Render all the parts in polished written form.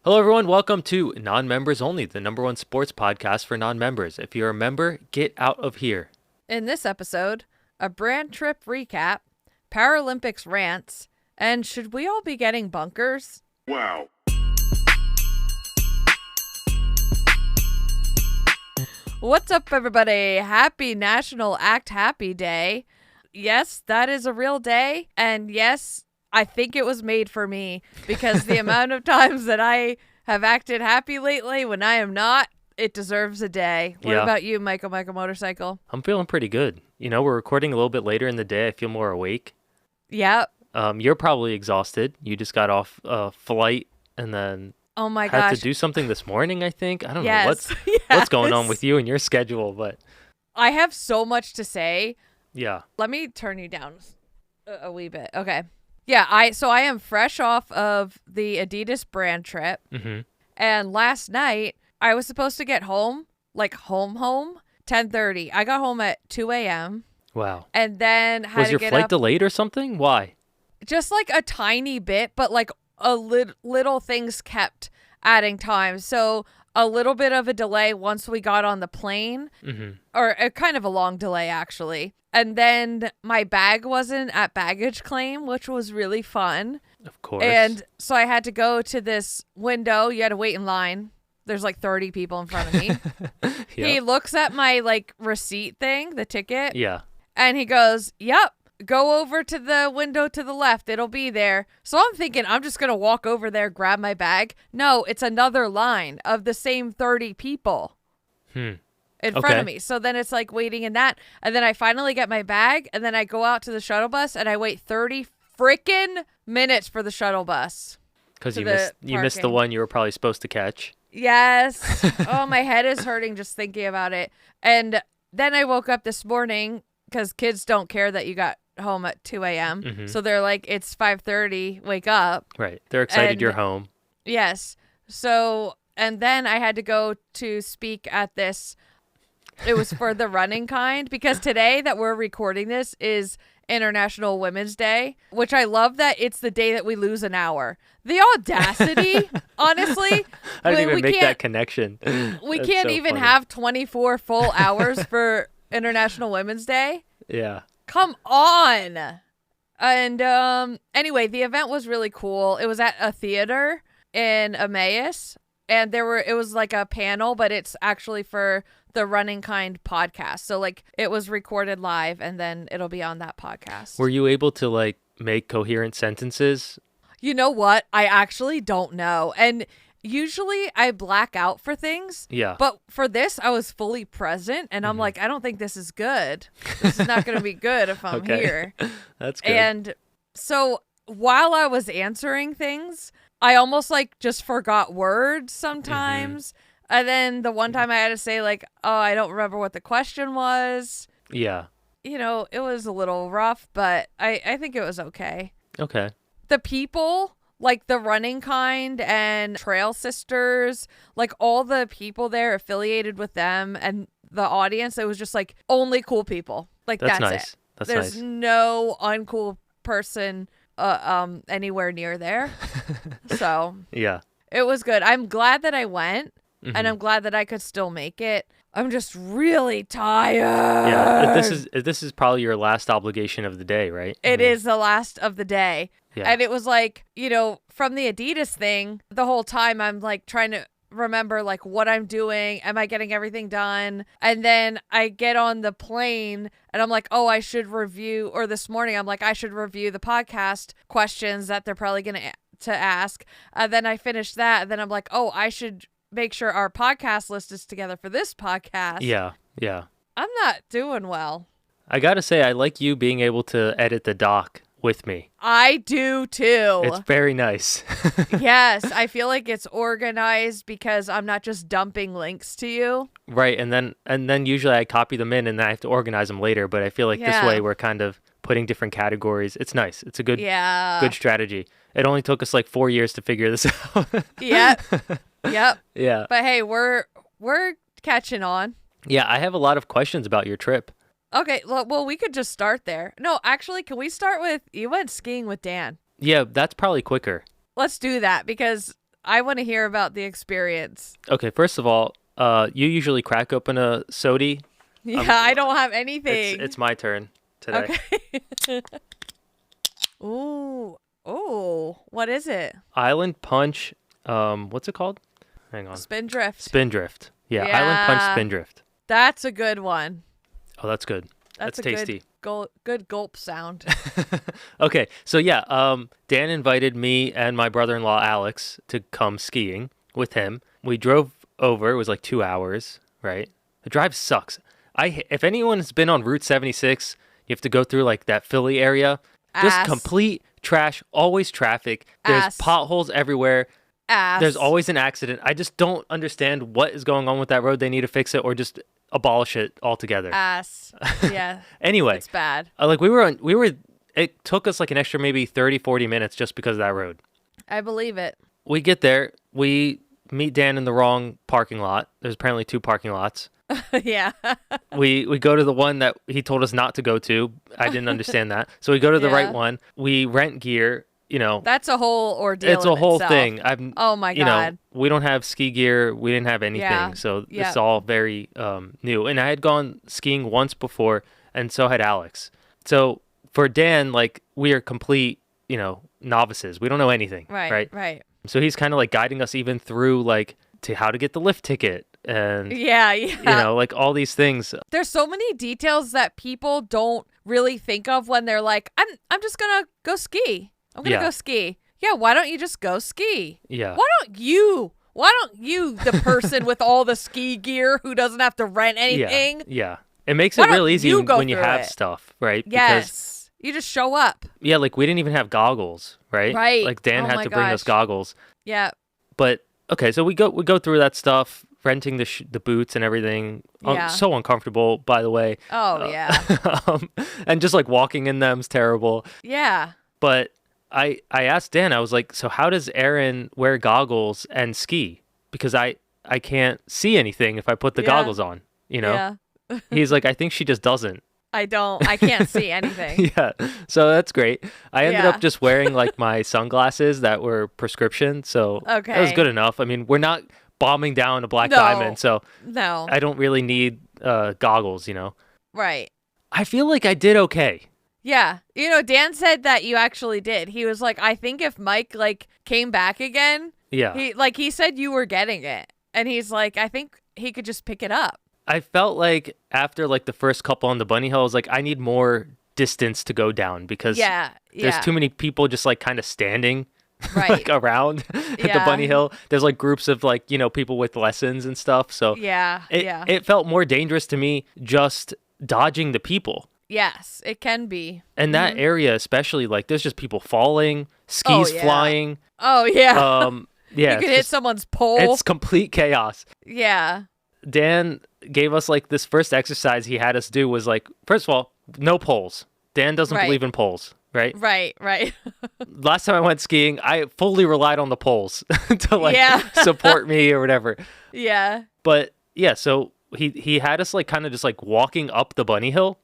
Hello, everyone. Welcome to Non-Members Only, the number one sports podcast for non-members. If you're a member, get out of here. In this episode, a brand trip recap, Paralympics rants, and should we all be getting bunkers? Wow. What's up, everybody? Happy National Act Happy Day. Yes, that is a real day. And yes, I think it was made for me because the amount of times that I have acted happy lately when I am not, it deserves a day. What about you, Michael Motorcycle? I'm feeling pretty good. You know, we're recording a little bit later in the day. I feel more awake. Yep. You're probably exhausted. You just got off a flight and then had to do something this morning, I think. I don't know what's going on with you and your schedule, but I have so much to say. Yeah. Let me turn you down a wee bit. Okay. Yeah, I am fresh off of the Adidas brand trip. Mm-hmm. And last night, I was supposed to get home, like home, 10:30. I got home at 2 a.m. Wow. And then had Was to your get flight up delayed or something? Why? just like a tiny bit, but like little things kept adding time. So a little bit of a delay once we got on the plane, or a kind of a long delay, actually. And then my bag wasn't at baggage claim, which was really fun. Of course. And so I had to go to this window. You had to wait in line. There's like 30 people in front of me. Yep. He looks at my like receipt thing, the ticket. Yeah. And he goes, "Yep, go over to the window to the left. It'll be there." So I'm thinking I'm just going to walk over there, grab my bag. No, it's another line of the same 30 people. In front of me. So then it's like waiting in that. And then I finally get my bag. And then I go out to the shuttle bus and I wait 30 freaking minutes for the shuttle bus. Because you missed the one you were probably supposed to catch. Yes. Oh, my head is hurting just thinking about it. And then I woke up this morning because kids don't care that you got home at 2 a.m. Mm-hmm. So they're like, it's 5:30, wake up. Right. They're excited you're home. Yes. So, and then I had to go to speak at this. It was for the running kind, because today that we're recording this is International Women's Day, which I love that it's the day that we lose an hour. The audacity, honestly. I didn't even make that connection. We can't even have 24 full hours for International Women's Day. Yeah. Come on. And anyway, the event was really cool. It was at a theater in Emmaus, and it was like a panel, but it's actually for the Running Kind podcast. So like it was recorded live and then it'll be on that podcast. Were you able to like make coherent sentences? You know what? I actually don't know. And usually I black out for things. Yeah. But for this, I was fully present and I'm like, I don't think this is good. This is not going to be good if I'm here. That's good. And so while I was answering things, I almost like just forgot words sometimes. And then the one time I had to say like, oh, I don't remember what the question was. Yeah. You know, it was a little rough, but I think it was okay. Okay. The people, like the Running Kind and Trail Sisters, like all the people there affiliated with them and the audience, it was just like only cool people. Like that's nice. it. There's no uncool person anywhere near there. So yeah, it was good. I'm glad that I went. And I'm glad that I could still make it. I'm just really tired. Yeah, this is probably your last obligation of the day, right? It is the last of the day. Yeah. And it was like, you know, from the Adidas thing, the whole time I'm like trying to remember like what I'm doing. Am I getting everything done? And then I get on the plane and I'm like, oh, I should review, or this morning I'm like, I should review the podcast questions that they're probably going to ask. Then I finished that. And then I'm like, oh, I should make sure our podcast list is together for this podcast. Yeah. I'm not doing well. I gotta say, I like you being able to edit the doc with me. I do too. It's very nice. Yes, I feel like it's organized because I'm not just dumping links to you. Right, and then usually I copy them in and then I have to organize them later, but I feel like this way we're kind of putting different categories. It's nice. It's a good strategy. It only took us like 4 years to figure this out. Yep. Yeah. But hey, we're catching on. Yeah, I have a lot of questions about your trip. Okay, well, we could just start there. No, actually, can we start with, you went skiing with Dan? Yeah, that's probably quicker. Let's do that because I want to hear about the experience. Okay, first of all, you usually crack open a sody. Yeah, I don't have anything. It's my turn today. Okay. Ooh. Oh, what is it? Island Punch. What's it called? Hang on. Spindrift. Spindrift. Yeah, Island Punch Spindrift. That's a good one. Oh, that's good. That's tasty. Good gulp sound. Okay, so yeah, Dan invited me and my brother-in-law Alex to come skiing with him. We drove over. It was like 2 hours, right? The drive sucks. If anyone's been on Route 76, you have to go through like that Philly area. Just complete trash, always traffic. There's potholes everywhere. There's always an accident. I just don't understand what is going on with that road. They need to fix it or just abolish it altogether. Yeah. Anyway. It's bad. It took us like an extra maybe 30, 40 minutes just because of that road. I believe it. We get there. We meet Dan in the wrong parking lot. There's apparently 2 parking lots. Yeah. We go to the one that he told us not to go to. I didn't understand that. So we go to the right one. We rent gear. That's a whole ordeal. It's a whole thing. Oh my God. We don't have ski gear. We didn't have anything. So it's all very new. And I had gone skiing once before, and so had Alex. So for Dan, like, we are complete, novices. We don't know anything. Right. So he's kind of like guiding us even through like to how to get the lift ticket. And like all these things. There's so many details that people don't really think of when they're like, I'm just gonna go ski. I'm gonna go ski. Yeah, why don't you just go ski? Yeah. Why don't you, the person with all the ski gear who doesn't have to rent anything? Yeah. It makes it real easy when you have stuff, right? Yes. You just show up. Yeah, like we didn't even have goggles, right? Right. Like Dan had to bring us goggles. Yeah. But okay, so we go through that stuff, renting the boots and everything. Yeah. So uncomfortable, by the way. Oh, yeah. And just like walking in them's terrible. Yeah. But I asked Dan, I was like, so how does Erin wear goggles and ski? Because I can't see anything if I put the goggles on, Yeah. He's like, I think she just doesn't. I can't see anything. Yeah. So that's great. I ended up just wearing like my sunglasses that were prescription. So that was good enough. I mean, we're not bombing down a black diamond. So I don't really need goggles, Right. I feel like I did okay. Yeah. Dan said that you actually did. He was like, I think if Mike like came back again, he said you were getting it. And he's like, I think he could just pick it up. I felt like after like the first couple on the bunny hill, I was like, I need more distance to go down because there's too many people just like kind of standing like around at the bunny hill. There's like groups of like, people with lessons and stuff. So it felt more dangerous to me just dodging the people. Yes, it can be. And that area especially, like there's just people falling, skis flying. Oh yeah. Yeah. You could hit someone's pole. It's complete chaos. Yeah. Dan gave us like this first exercise he had us do was like, first of all, no poles. Dan doesn't believe in poles, right? Right. Last time I went skiing, I fully relied on the poles to like support me or whatever. Yeah. But yeah, so he had us like kind of just like walking up the bunny hill.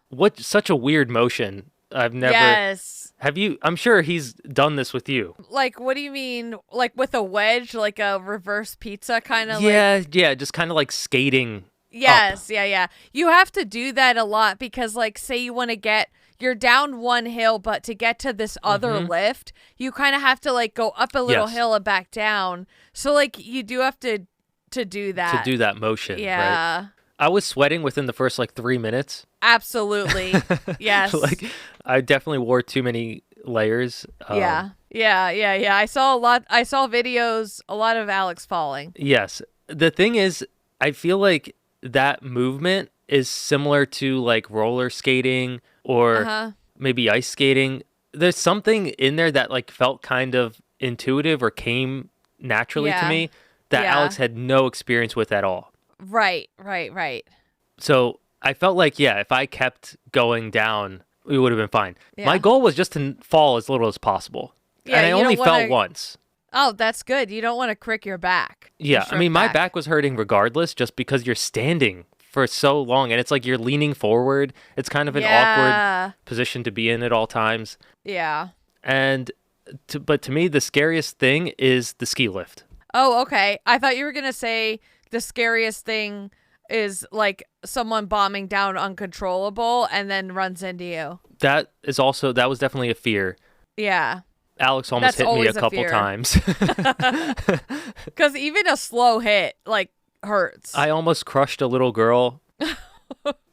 What such a weird motion. I've never. Yes. Have you? I'm sure he's done this with you. Like, what do you mean? Like with a wedge, like a reverse pizza kind of? Yeah, just kind of like skating. Yes, up. yeah. You have to do that a lot because, like, say you want to you're down one hill, but to get to this other lift, you kind of have to like go up a little hill and back down. So like you do have to do that. To do that motion. Yeah. Right? I was sweating within the first like 3 minutes. Absolutely. Yes. Like I definitely wore too many layers. Yeah. I saw videos, a lot of Alex falling. Yes. The thing is, I feel like that movement is similar to like roller skating or maybe ice skating. There's something in there that like felt kind of intuitive or came naturally to me that Alex had no experience with at all. Right. So I felt like, if I kept going down, we would have been fine. Yeah. My goal was just to fall as little as possible. Yeah, and I only fell once. Oh, that's good. You don't want to crick your back. Yeah, I mean, my back was hurting regardless just because you're standing for so long. And it's like you're leaning forward. It's kind of an awkward position to be in at all times. Yeah. And But to me, the scariest thing is the ski lift. Oh, okay. I thought you were going to say the scariest thing is like someone bombing down uncontrollable and then runs into you. That was definitely a fear. Yeah. Alex almost hit me a couple times. Because even a slow hit, like, hurts. I almost crushed a little girl.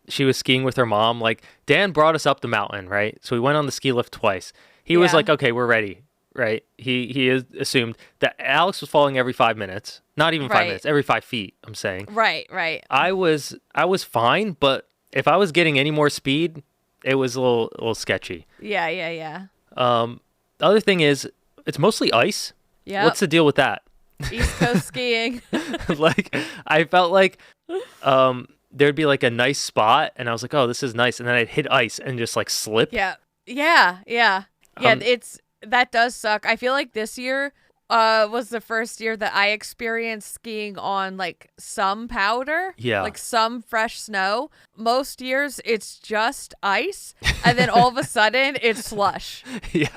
She was skiing with her mom. Like, Dan brought us up the mountain, right? So we went on the ski lift twice. He was like, okay, we're ready, right? He assumed that Alex was falling every 5 minutes. Not even 5 minutes, every 5 feet, I'm saying. Right. I was fine, but if I was getting any more speed, it was a little sketchy. Yeah. The other thing is, it's mostly ice. Yeah. What's the deal with that? East Coast skiing. Like, I felt like there'd be like a nice spot, and I was like, oh, this is nice. And then I'd hit ice and just like slip. Yeah. That does suck. I feel like this year was the first year that I experienced skiing on like some powder, like some fresh snow. Most years it's just ice, and then all of a sudden it's slush. Yeah.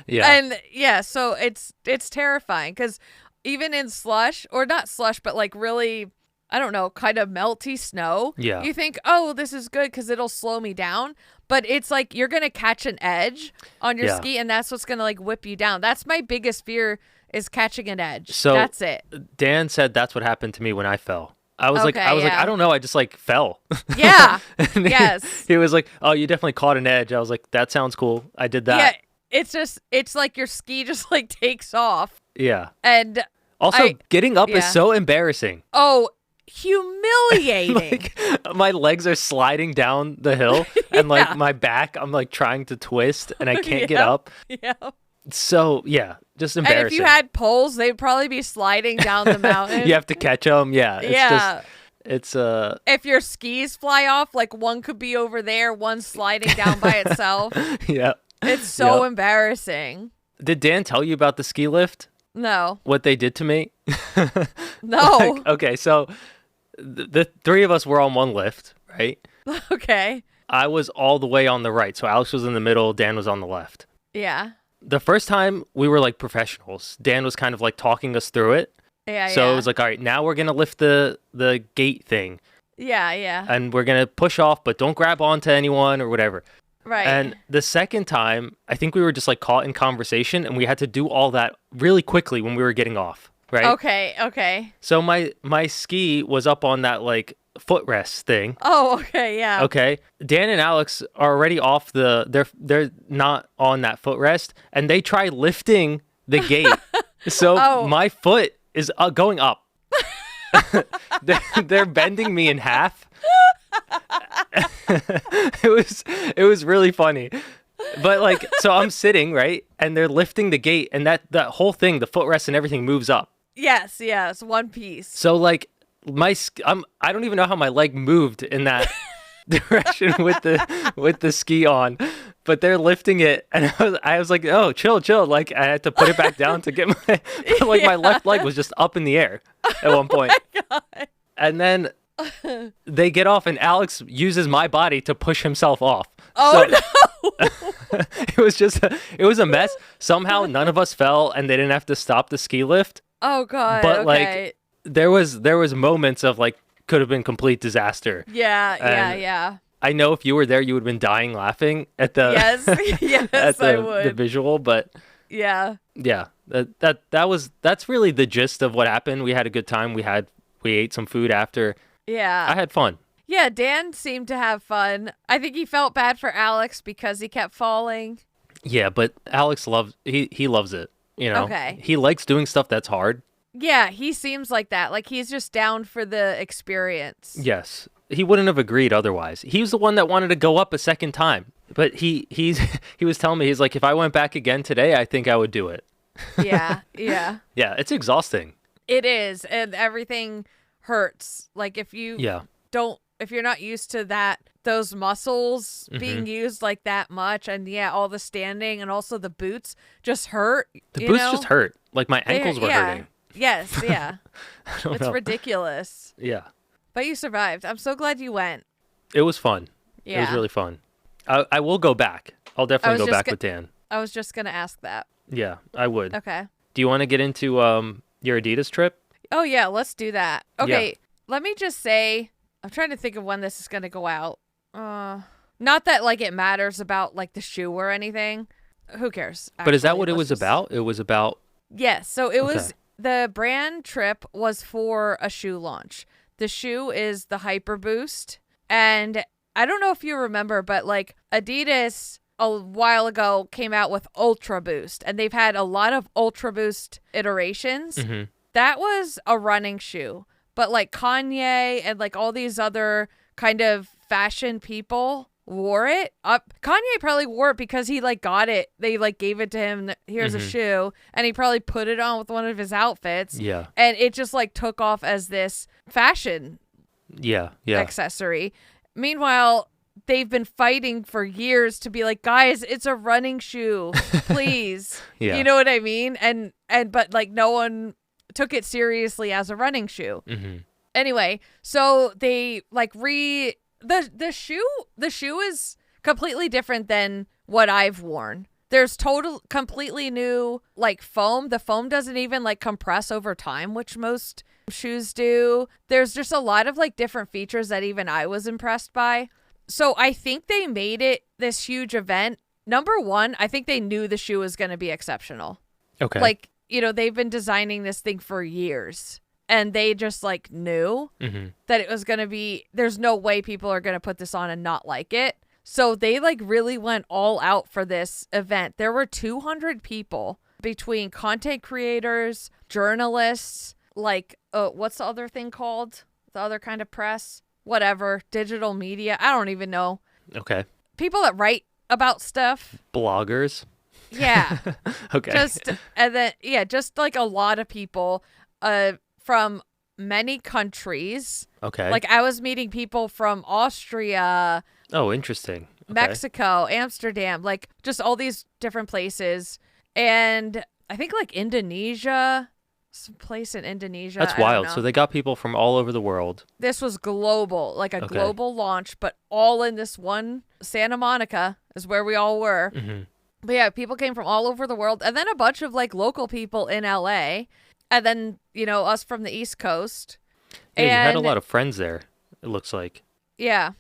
And so it's terrifying because even in slush, or not slush, but like really, I don't know, kind of melty snow, you think, oh, this is good because it'll slow me down. But it's like you're gonna catch an edge on your ski, and that's what's gonna like whip you down. That's my biggest fear, is catching an edge. So that's it. Dan said that's what happened to me when I fell. I was like, I don't know. I just like fell. Yeah. Yes. He was like, oh, you definitely caught an edge. I was like, that sounds cool. I did that. Yeah. It's like your ski just like takes off. Yeah. And also getting up is so embarrassing. Oh, humiliating. Like, my legs are sliding down the hill and like my back, I'm like trying to twist and I can't get up. Yeah. So just embarrassing. And if you had poles, they'd probably be sliding down the mountain. You have to catch them. Yeah. It's if your skis fly off, like one could be over there, one sliding down by itself. Yeah. It's so embarrassing. Did Dan tell you about the ski lift? No. What they did to me? No. Okay, so the three of us were on one lift, right? Okay. I was all the way on the right. So Alex was in the middle, Dan was on the left. Yeah. The first time we were like professionals. Dan was kind of like talking us through it. Yeah. So it was like, all right, now we're going to lift the gate thing. Yeah. And we're going to push off, but don't grab onto anyone or whatever. Right. And the second time, I think we were just like caught in conversation and we had to do all that really quickly when we were getting off. Right. Okay. So my ski was up on that like footrest thing. Oh, okay, yeah. Okay. Dan and Alex are already off they're not on that footrest, and they try lifting the gate. So my foot is going up. They're bending me in half. It was really funny. But like, so I'm sitting, right? And they're lifting the gate, and that whole thing, the footrest and everything moves up. Yes, one piece. So like I don't even know how my leg moved in that direction with the ski on, but they're lifting it, and I was like, oh, chill. Like I had to put it back down to get my my left leg was just up in the air at one point. Oh my God. And then they get off, and Alex uses my body to push himself off. Oh, no. It was a mess. Somehow none of us fell, and they didn't have to stop the ski lift. Oh God. But like there was moments of like could have been complete disaster. Yeah. I know if you were there, you would have been dying laughing at the yes, I would. The visual, but yeah. That's really the gist of what happened. We had a good time. We ate some food after. Yeah. I had fun. Yeah, Dan seemed to have fun. I think he felt bad for Alex because he kept falling. Yeah, but Alex loves it. You know, okay. He likes doing stuff that's hard. Yeah, he seems like that. Like he's just down for the experience. Yes. He wouldn't have agreed otherwise. He was the one that wanted to go up a second time. But he was telling me, he's like, if I went back again today, I think I would do it. Yeah. Yeah, it's exhausting. It is. And everything hurts. Like if you if you're not used to those muscles being used like that much, and all the standing and also the boots just hurt. The boots just hurt. Like my ankles were hurting. Yes, yeah. It's ridiculous. Yeah. But you survived. I'm so glad you went. It was fun. Yeah. It was really fun. I will go back. I'll definitely go back with Dan. I was just going to ask that. Yeah, I would. Okay. Do you want to get into your Adidas trip? Oh, yeah, let's do that. Okay, Let me just say, I'm trying to think of when this is going to go out. Not that, like, it matters about, like, the shoe or anything. Who cares? Actually? But is that what it was about? It was about... Yes, so it was... The brand trip was for a shoe launch. The shoe is the Hyper Boost. And I don't know if you remember, but, like, Adidas a while ago came out with Ultra Boost. And they've had a lot of Ultra Boost iterations. Mm-hmm. That was a running shoe. But, like, Kanye and, like, all these other kind of fashion people wore it. Kanye probably wore it because he, like, got it. They, like, gave it to him. Here's a shoe. And he probably put it on with one of his outfits. Yeah. And it just, like, took off as this fashion accessory. Meanwhile, they've been fighting for years to be like, guys, it's a running shoe. Please. Yeah. You know what I mean? But, like, no one took it seriously as a running shoe. Mm-hmm. Anyway, so they like the shoe is completely different than what I've worn. There's completely new like foam. The foam doesn't even like compress over time, which most shoes do. There's just a lot of like different features that even I was impressed by. So I think they made it this huge event. Number one, I think they knew the shoe was going to be exceptional. Okay. Like, you know, they've been designing this thing for years and they just like knew that it was going to be, there's no way people are going to put this on and not like it. So they like really went all out for this event. There were 200 people between content creators, journalists, like, what's the other thing called? The other kind of press, whatever, digital media. I don't even know. Okay. People that write about stuff. Bloggers. Yeah. Okay. Just like a lot of people from many countries. Okay. Like I was meeting people from Austria. Oh, interesting. Okay. Mexico, Amsterdam, like just all these different places. And I think like Indonesia, some place in Indonesia. That's wild. So they got people from all over the world. This was global, like a global launch, but all in this one. Santa Monica is where we all were. Mm-hmm. But yeah, people came from all over the world. And then a bunch of like local people in LA. And then, you know, us from the East Coast. Yeah, you had a lot of friends there, it looks like. Yeah.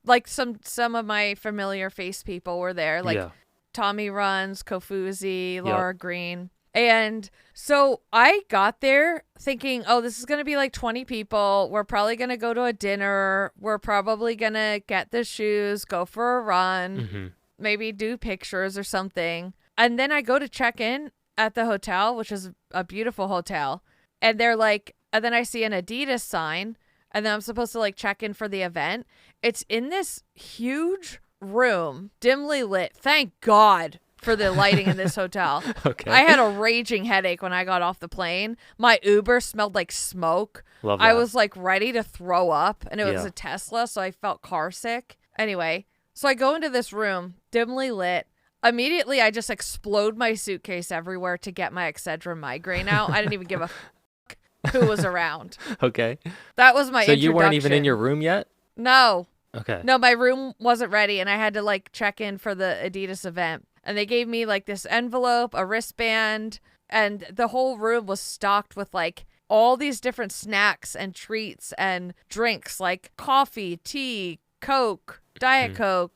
Like some of my familiar face people were there. Like Tommy Runs, Kofuzi, Laura Green. And so I got there thinking, oh, this is going to be like 20 people. We're probably going to go to a dinner. We're probably going to get the shoes, go for a run, maybe do pictures or something. And then I go to check in at the hotel, which is a beautiful hotel. And they're like, and then I see an Adidas sign. And then I'm supposed to like check in for the event. It's in this huge room, dimly lit. Thank God for the lighting in this hotel. Okay. I had a raging headache when I got off the plane. My Uber smelled like smoke. Love that. I was like ready to throw up, and it was a Tesla, so I felt car sick. Anyway, so I go into this room, dimly lit. Immediately, I just explode my suitcase everywhere to get my Excedrin migraine out. I didn't even give a fuck who was around. Okay. That was my introduction. So you weren't even in your room yet? No. Okay. No, my room wasn't ready, and I had to like check in for the Adidas event. And they gave me like this envelope, a wristband, and the whole room was stocked with like all these different snacks and treats and drinks like coffee, tea, Coke, Diet Coke,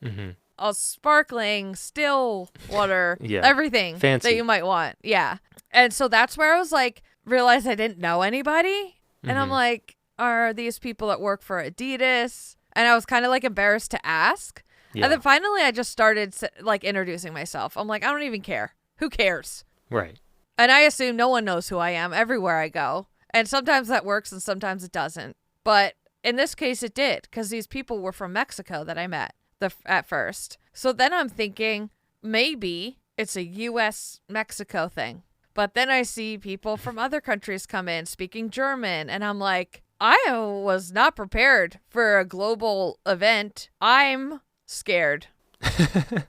a sparkling, still water, everything fancy that you might want. Yeah. And so that's where I was like, realized I didn't know anybody. And I'm like, are these people that work for Adidas? And I was kind of like embarrassed to ask. Yeah. And then finally I just started like introducing myself. I'm like, I don't even care. Who cares? Right. And I assume no one knows who I am everywhere I go. And sometimes that works and sometimes it doesn't. But in this case it did, because these people were from Mexico that I met at first. So then I'm thinking maybe it's a US-Mexico thing. But then I see people from other countries come in speaking German. And I'm like, I was not prepared for a global event. I'm scared.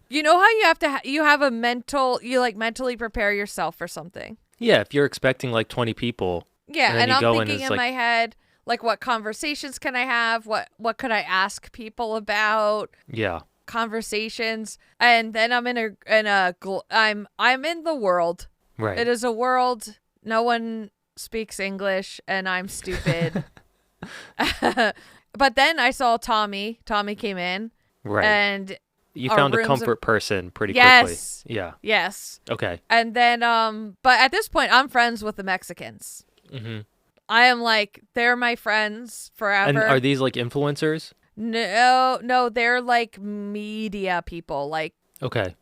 You know how you have to you have a mental, you like mentally prepare yourself for something. Yeah, if you're expecting like 20 people. Yeah, and I'm thinking in my head, like, what conversations can I have? What could I ask people about? Yeah. conversations, and then I'm I'm in the world. Right. It is a world. No one speaks English, and I'm stupid. But then I saw Tommy. Tommy came in. Right. And you found a comfort person pretty quickly. Yes. Yeah. Yes. Okay. And then, but at this point, I'm friends with the Mexicans. Mm-hmm. I am like, they're my friends forever. And are these like influencers? No, they're like media people. Like, okay.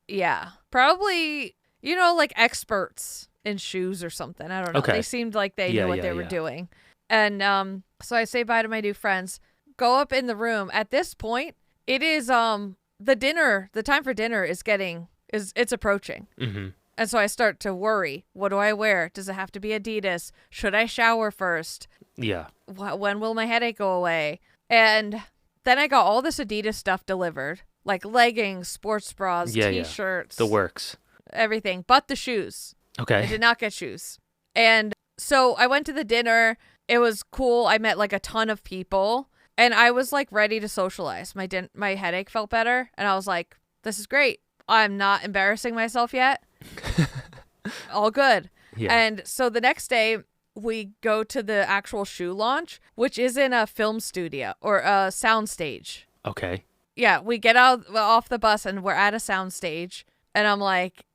Yeah. Probably, like experts in shoes or something. I don't know. Okay. They seemed like they knew what they were doing. And so I say bye to my new friends, go up in the room. At this point, it is the time for dinner it's approaching. Mm-hmm. And so I start to worry. What do I wear? Does it have to be Adidas? Should I shower first? Yeah. When will my headache go away? And then I got all this Adidas stuff delivered, like leggings, sports bras, t-shirts. The works. Everything, but the shoes. Okay. I did not get shoes. And so I went to the dinner. It was cool. I met like a ton of people, and I was like ready to socialize. My headache felt better, and I was like, this is great. I'm not embarrassing myself yet. All good. Yeah. And so the next day we go to the actual shoe launch, which is in a film studio or a soundstage. Okay. Yeah, we get off the bus and we're at a soundstage, and I'm like,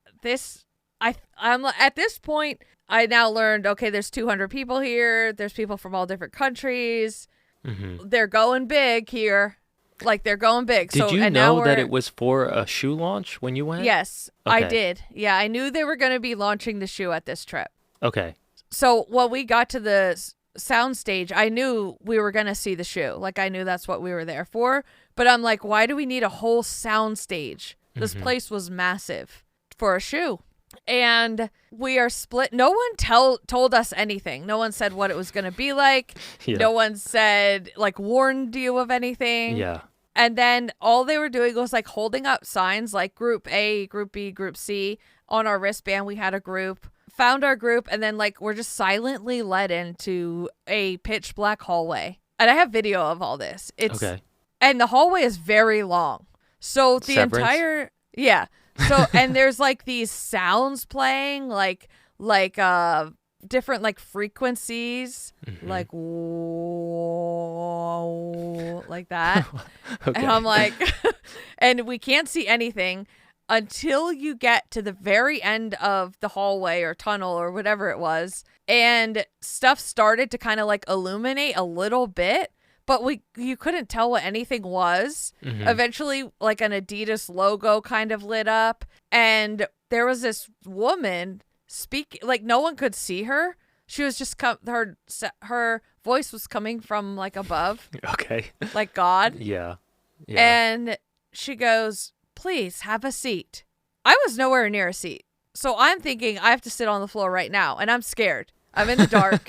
I'm at this point, I now learned, okay, there's 200 people here. There's people from all different countries. Mm-hmm. They're going big here. Like, they're going big. Did you know that it was for a shoe launch when you went? Yes, okay. I did. Yeah, I knew they were going to be launching the shoe at this trip. Okay. So when we got to the soundstage, I knew we were going to see the shoe. Like, I knew that's what we were there for. But I'm like, why do we need a whole soundstage? This place was massive for a shoe. And we are split. No one told us anything. No one said what it was going to be like. Yeah. No one said, like, warned you of anything. Yeah. And then all they were doing was, like, holding up signs like Group A, Group B, Group C. On our wristband, we had a group. Found our group, and then, like, we're just silently led into a pitch black hallway. And I have video of all this. Okay. And the hallway is very long. So the Severance? Yeah. So, and there's like these sounds playing, like different like frequencies, like whoa, like that. Okay. And I'm like, and we can't see anything until you get to the very end of the hallway or tunnel or whatever it was. And stuff started to kind of like illuminate a little bit. But you couldn't tell what anything was. Mm-hmm. Eventually, like an Adidas logo kind of lit up. And there was this woman speaking, like no one could see her. She was just, her voice was coming from like above. Okay. Like God. Yeah. And she goes, please have a seat. I was nowhere near a seat. So I'm thinking I have to sit on the floor right now. And I'm scared. I'm in the dark.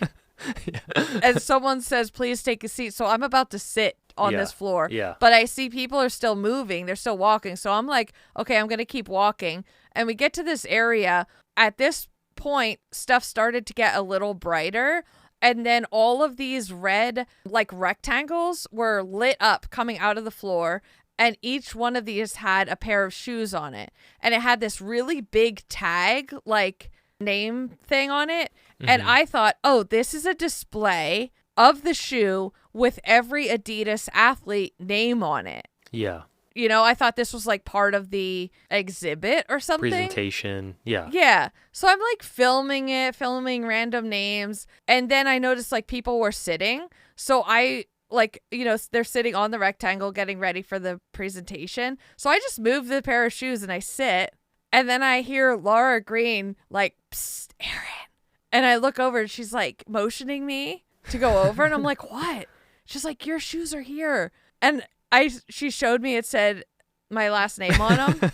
And someone says, please take a seat. So I'm about to sit on this floor. Yeah. But I see people are still moving. They're still walking. So I'm like, okay, I'm going to keep walking. And we get to this area. At this point, stuff started to get a little brighter. And then all of these red, like rectangles were lit up coming out of the floor. And each one of these had a pair of shoes on it. And it had this really big tag, like name thing on it. And I thought, oh, this is a display of the shoe with every Adidas athlete name on it. Yeah. I thought this was like part of the exhibit or something. Presentation. Yeah. Yeah. So I'm like filming random names. And then I noticed like people were sitting. So I like, they're sitting on the rectangle getting ready for the presentation. So I just move the pair of shoes and I sit. And then I hear Laura Green like, psst, Erin. And I look over and she's like motioning me to go over. And I'm like, what? She's like, your shoes are here. And she showed me, it said my last name on them.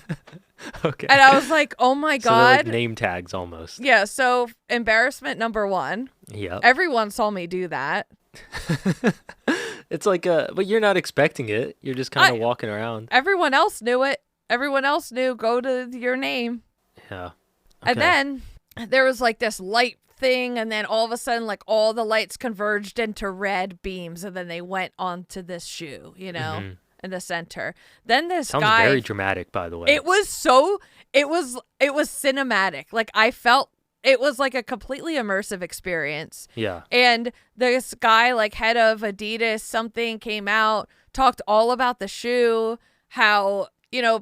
Okay. And I was like, oh my So they're like God. name tags almost. Yeah. So embarrassment number one. Yeah. Everyone saw me do that. It's like but you're not expecting it. You're just kind of walking around. Everyone else knew it. Everyone else knew, go to your name. Yeah. Okay. And then there was like this light thing, and then all of a sudden like all the lights converged into red beams, and then they went onto this shoe, in the center. Then this Sounds guy, very dramatic, by the way. it was cinematic. Like I felt it was like a completely immersive experience. Yeah. And this guy, like head of Adidas, something came out, talked all about the shoe, how,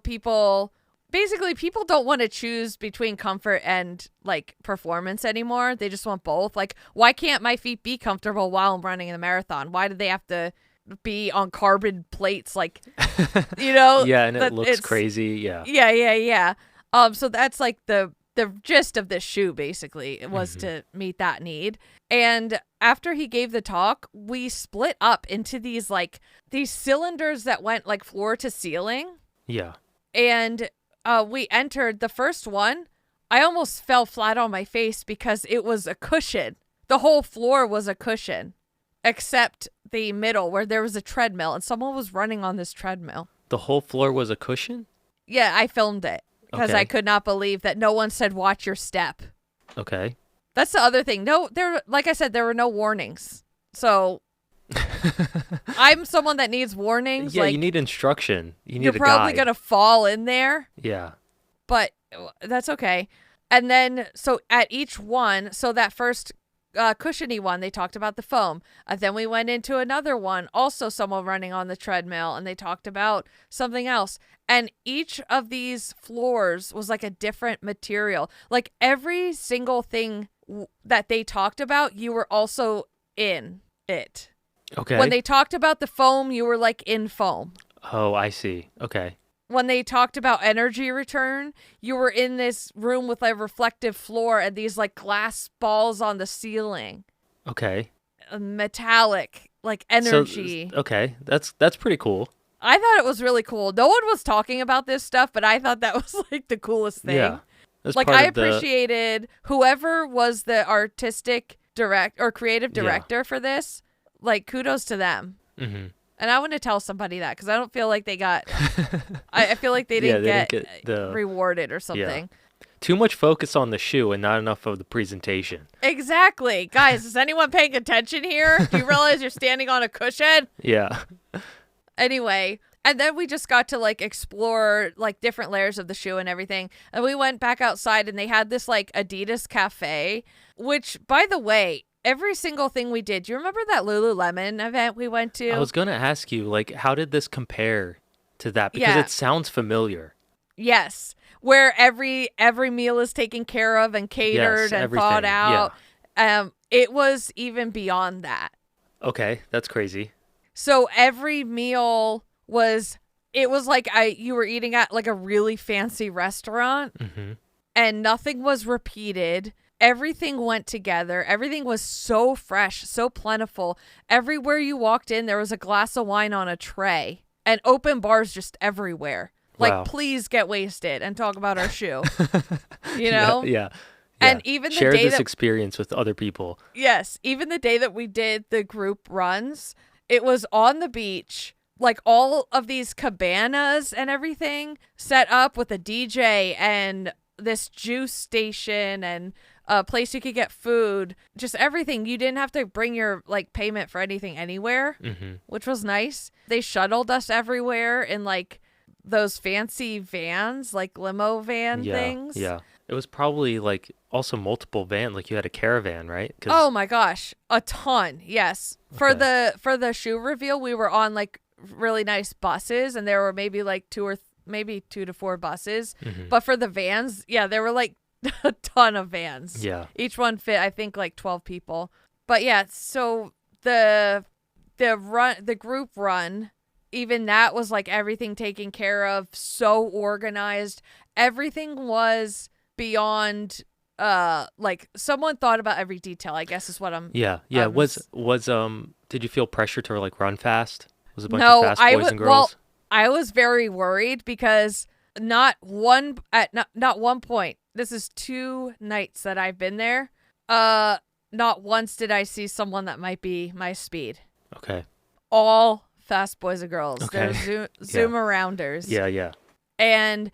people don't want to choose between comfort and like performance anymore. They just want both. Like, why can't my feet be comfortable while I'm running a marathon? Why do they have to be on carbon plates? Like, Yeah, and it looks crazy. Yeah. Yeah. So that's like the gist of this shoe, basically. It was to meet that need. And after he gave the talk, we split up into these cylinders that went like floor to ceiling. Yeah. And we entered the first one. I almost fell flat on my face because it was a cushion. The whole floor was a cushion, except the middle where there was a treadmill and someone was running on this treadmill. The whole floor was a cushion? Yeah, I filmed it because I could not believe that no one said, watch your step. Okay. That's the other thing. No, like I said, there were no warnings. So I'm someone that needs warnings. Yeah, like, you need instruction. You're probably going to fall in there. Yeah. But that's okay. And then, so at each one, so that first cushiony one, they talked about the foam. Then we went into another one, also someone running on the treadmill, and they talked about something else. And each of these floors was like a different material. Like every single thing that they talked about, you were also in it. Okay. When they talked about the foam, you were like in foam. Oh, I see. Okay. When they talked about energy return, you were in this room with a reflective floor and these like glass balls on the ceiling. Okay. Metallic, like energy. So, okay. That's pretty cool. I thought it was really cool. No one was talking about this stuff, but I thought that was like the coolest thing. Yeah. Like I appreciated whoever was the artistic creative director for this. Like kudos to them. Mm-hmm. And I want to tell somebody that because I don't feel like they got. I feel like they didn't get rewarded or something. Yeah. Too much focus on the shoe and not enough of the presentation. Exactly. Guys, is anyone paying attention here? Do you realize you're standing on a cushion? Yeah. Anyway, and then we just got to like explore like different layers of the shoe and everything. And we went back outside and they had this like Adidas cafe, which by the way, every single thing we did. Do you remember that Lululemon event we went to? I was going to ask you, like, how did this compare to that? Because it sounds familiar. Yes. Where every meal is taken care of and catered and thought out. Yeah. It was even beyond that. Okay. That's crazy. So every meal it was like you were eating at like a really fancy restaurant and nothing was repeated. Everything went together. Everything was so fresh, so plentiful. Everywhere you walked in, there was a glass of wine on a tray and open bars just everywhere. Like, please get wasted and talk about our shoe. You know? Yeah. And even the share day this experience with other people. Yes. Even the day that we did the group runs, it was on the beach. Like all of these cabanas and everything set up with a DJ and this juice station and a place you could get food, just everything. You didn't have to bring your like payment for anything anywhere, which was nice. They shuttled us everywhere in like those fancy vans, like limo van things. Yeah. It was probably like also multiple van, like you had a caravan, right? Oh my gosh, a ton. Yes. For the shoe reveal, we were on like really nice buses and there were maybe like 2 to 4 buses. But for the vans, there were like a ton of vans. Yeah. Each one fit, I think, like 12 people. But yeah, so the group run, even that was like everything taken care of, so organized. Everything was beyond like someone thought about every detail, I guess is what I'm did you feel pressure to like run fast? Was a bunch of fast boys and girls? Well, I was very worried because not one point. This is 2 nights that I've been there. Not once did I see someone that might be my speed. Okay. All fast boys and girls. Okay. They're Zoom-arounders. Yeah. And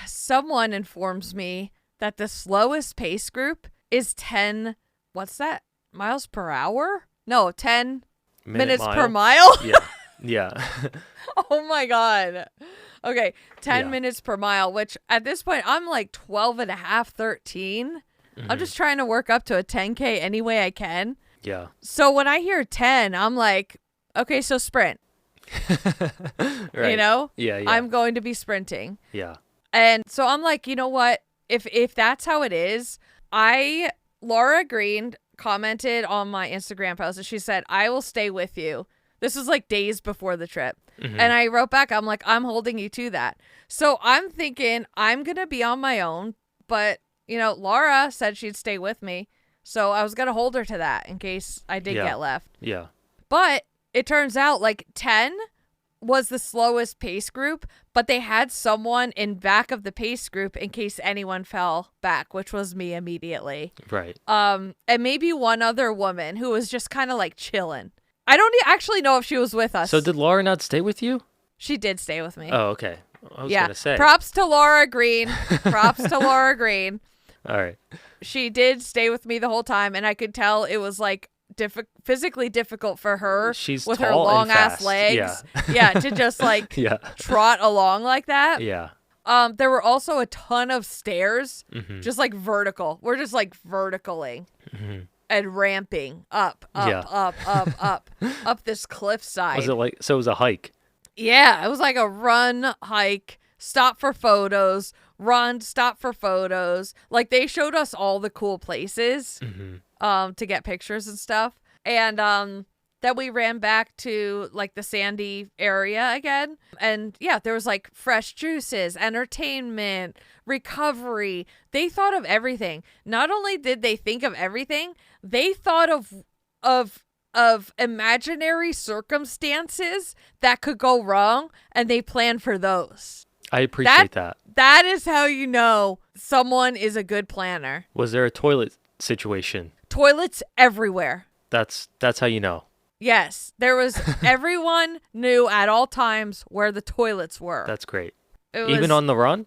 someone informs me that the slowest pace group is 10, what's that? Miles per hour? No, 10 minutes per mile? Yeah. Oh my God. Okay. 10 Yeah. minutes per mile, which at this point I'm like 12 and a half, 13. I'm just trying to work up to a 10K any way I can. Yeah. So when I hear 10, I'm like, okay, so sprint. Right. You know? Yeah. Yeah. I'm going to be sprinting. Yeah. And so I'm like, you know what? If that's how it is, Laura Green commented on my Instagram post and she said, I will stay with you. This was like days before the trip. And I wrote back, I'm like, I'm holding you to that. So I'm thinking I'm going to be on my own. But, you know, Laura said she'd stay with me. So I was going to hold her to that in case I did get left. Yeah. But it turns out like 10 was the slowest pace group, but they had someone in back of the pace group in case anyone fell back, which was me immediately. Right. And maybe one other woman who was just kind of like chilling. I don't actually know if she was with us. So did Laura not stay with you? She did stay with me. Oh, okay. I was gonna say. Props to Laura Green. Props to Laura Green. All right. She did stay with me the whole time, and I could tell it was like physically difficult for her. She's with tall her long and ass fast. legs. Yeah, to just like trot along like that. Yeah. There were also a ton of stairs, just like vertical. We're just like verticaling and ramping up this cliffside. Was it like, so it was a hike? Yeah, it was like a run, hike, stop for photos, run, stop for photos. Like they showed us all the cool places to get pictures and stuff. And then we ran back to like the sandy area again. And yeah, there was like fresh juices, entertainment, recovery. They thought of everything. Not only did they think of everything, they thought of imaginary circumstances that could go wrong, and they planned for those. I appreciate that. That is how you know someone is a good planner. Was there a toilet situation? Toilets everywhere. That's how you know. Yes, there was. Everyone knew at all times where the toilets were. That's great. Even on the run?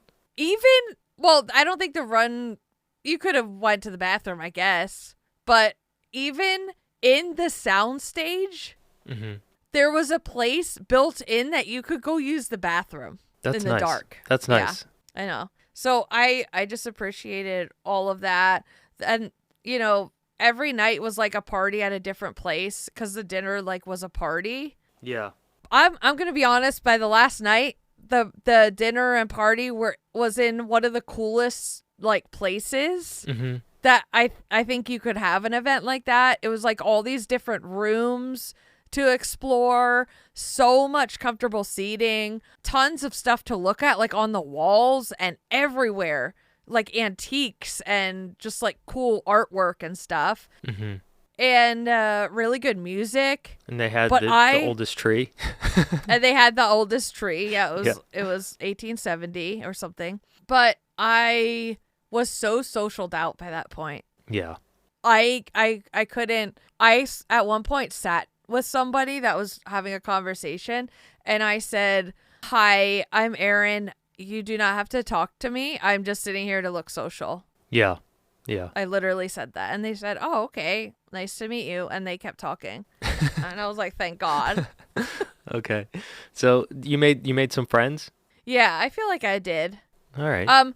Well, I don't think the run, you could have went to the bathroom, I guess. But even in the soundstage, there was a place built in that you could go use the bathroom in the dark. That's nice. Yeah, I know. So I just appreciated all of that. And, you know, every night was like a party at a different place because the dinner like was a party. Yeah. I'm going to be honest, by the last night, the dinner and party was in one of the coolest like places that I think you could have an event like that. It was like all these different rooms to explore, so much comfortable seating, tons of stuff to look at like on the walls and everywhere, like antiques and just like cool artwork and stuff. And really good music. And they had the oldest tree. And they had the oldest tree. Yeah, it was 1870 or something. But I was so socialed out by that point. Yeah. I couldn't. I at one point sat with somebody that was having a conversation, and I said, "Hi, I'm Erin. You do not have to talk to me. I'm just sitting here to look social." Yeah. Yeah. I literally said that, and they said, "Oh, okay. Nice to meet you." And they kept talking. And I was like, "Thank God." Okay. So you made some friends? Yeah, I feel like I did. All right.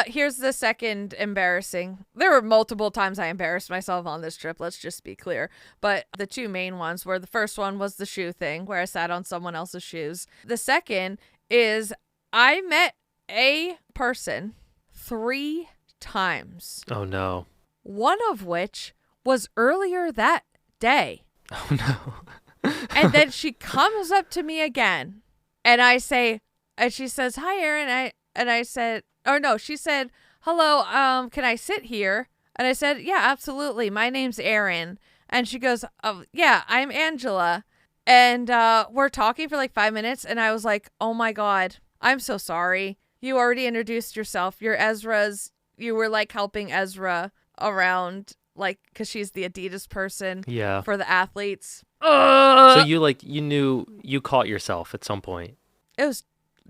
Here's the second embarrassing. There were multiple times I embarrassed myself on this trip, let's just be clear. But the two main ones were, the first one was the shoe thing where I sat on someone else's shoes. The second is I met a person 3 times. Oh no. One of which was earlier that day. Oh no. And then she comes up to me again, and she says, "Hi, Erin." I said, or no, she said, "Hello, can I sit here?" And I said, "Yeah, absolutely. My name's Erin." And she goes, "Oh, yeah, I'm Angela." And we're talking for like 5 minutes, and I was like, "Oh my God, I'm so sorry. You already introduced yourself. You're Ezra's. You were like helping Ezra around, like, because she's the Adidas person for the athletes." So you knew you caught yourself at some point. It was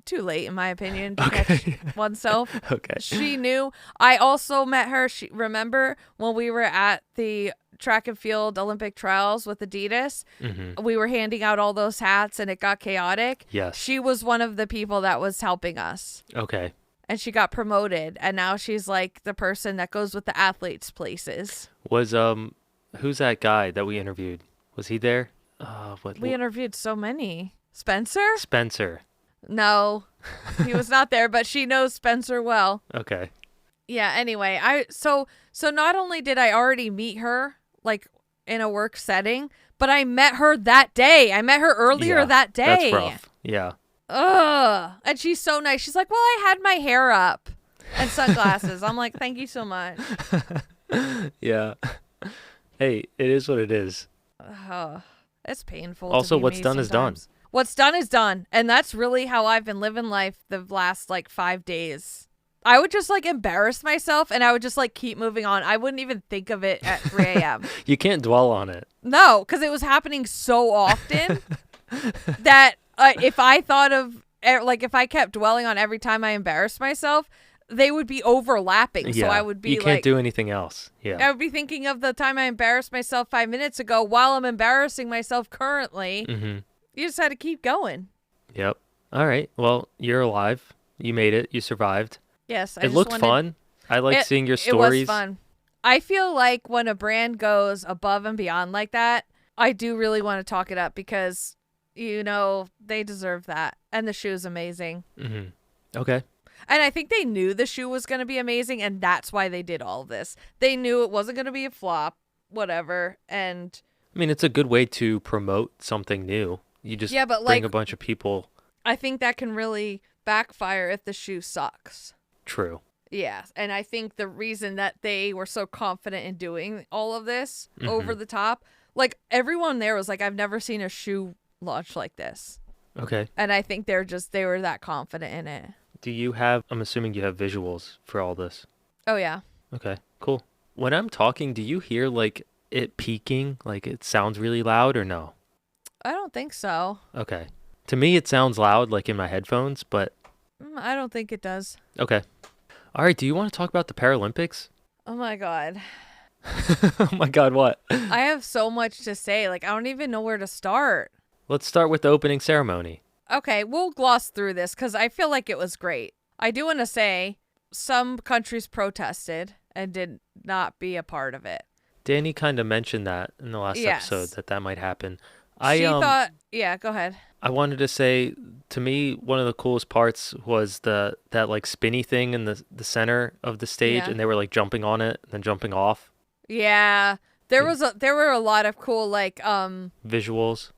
too late, in my opinion, to catch oneself. Okay. She knew. I also met her. Remember when we were at the track and field Olympic trials with Adidas? Mm-hmm. We were handing out all those hats and it got chaotic. Yes. She was one of the people that was helping us. Okay. And she got promoted. And now she's like the person that goes with the athletes places. Was, who's that guy that we interviewed? Was he there? We interviewed so many. Spencer? Spencer. No, he was not there, but she knows Spencer well. Okay. Yeah, anyway, so not only did I already meet her like in a work setting, but I met her that day. I met her earlier that day. That's rough. Yeah. Ugh. And she's so nice. She's like, "Well, I had my hair up and sunglasses." I'm like, "Thank you so much." Yeah. Hey, it is what it is. It's painful. Also, to be what's me done is done. sometimes. What's done is done. And that's really how I've been living life the last like 5 days. I would just like embarrass myself and I would just like keep moving on. I wouldn't even think of it at 3 a.m. You can't dwell on it. No, because it was happening so often that if I thought of, like, if I kept dwelling on every time I embarrassed myself, they would be overlapping. Yeah. So I would be you can't do anything else. Yeah. I would be thinking of the time I embarrassed myself 5 minutes ago while I'm embarrassing myself currently. Mm-hmm. You just had to keep going. Yep. All right. Well, you're alive. You made it. You survived. Yes. It looked fun. I like seeing your stories. It was fun. I feel like when a brand goes above and beyond like that, I do really want to talk it up because, you know, they deserve that. And the shoe is amazing. Mm-hmm. Okay. And I think they knew the shoe was going to be amazing, and that's why they did all of this. They knew it wasn't going to be a flop, whatever. And I mean, it's a good way to promote something new. You just bring a bunch of people. I think that can really backfire if the shoe sucks. True. Yeah. And I think the reason that they were so confident in doing all of this over the top, like everyone there was like, I've never seen a shoe launch like this. Okay. And I think they were that confident in it. Do you have, I'm assuming you have visuals for all this. Oh, yeah. Okay, cool. When I'm talking, do you hear like it peaking? Like it sounds really loud or no? I don't think so. Okay. To me, it sounds loud like in my headphones, but I don't think it does. Okay. All right. Do you want to talk about the Paralympics? Oh, my God. Oh, my God. What? I have so much to say. Like, I don't even know where to start. Let's start with the opening ceremony. Okay, we'll gloss through this because I feel like it was great. I do want to say some countries protested and did not be a part of it. Danny kind of mentioned that in the last episode that might happen. She thought, yeah, go ahead. I wanted to say, to me, one of the coolest parts was that like spinny thing in the center of the stage, and they were like jumping on it and then jumping off. Yeah, there were a lot of cool like visuals,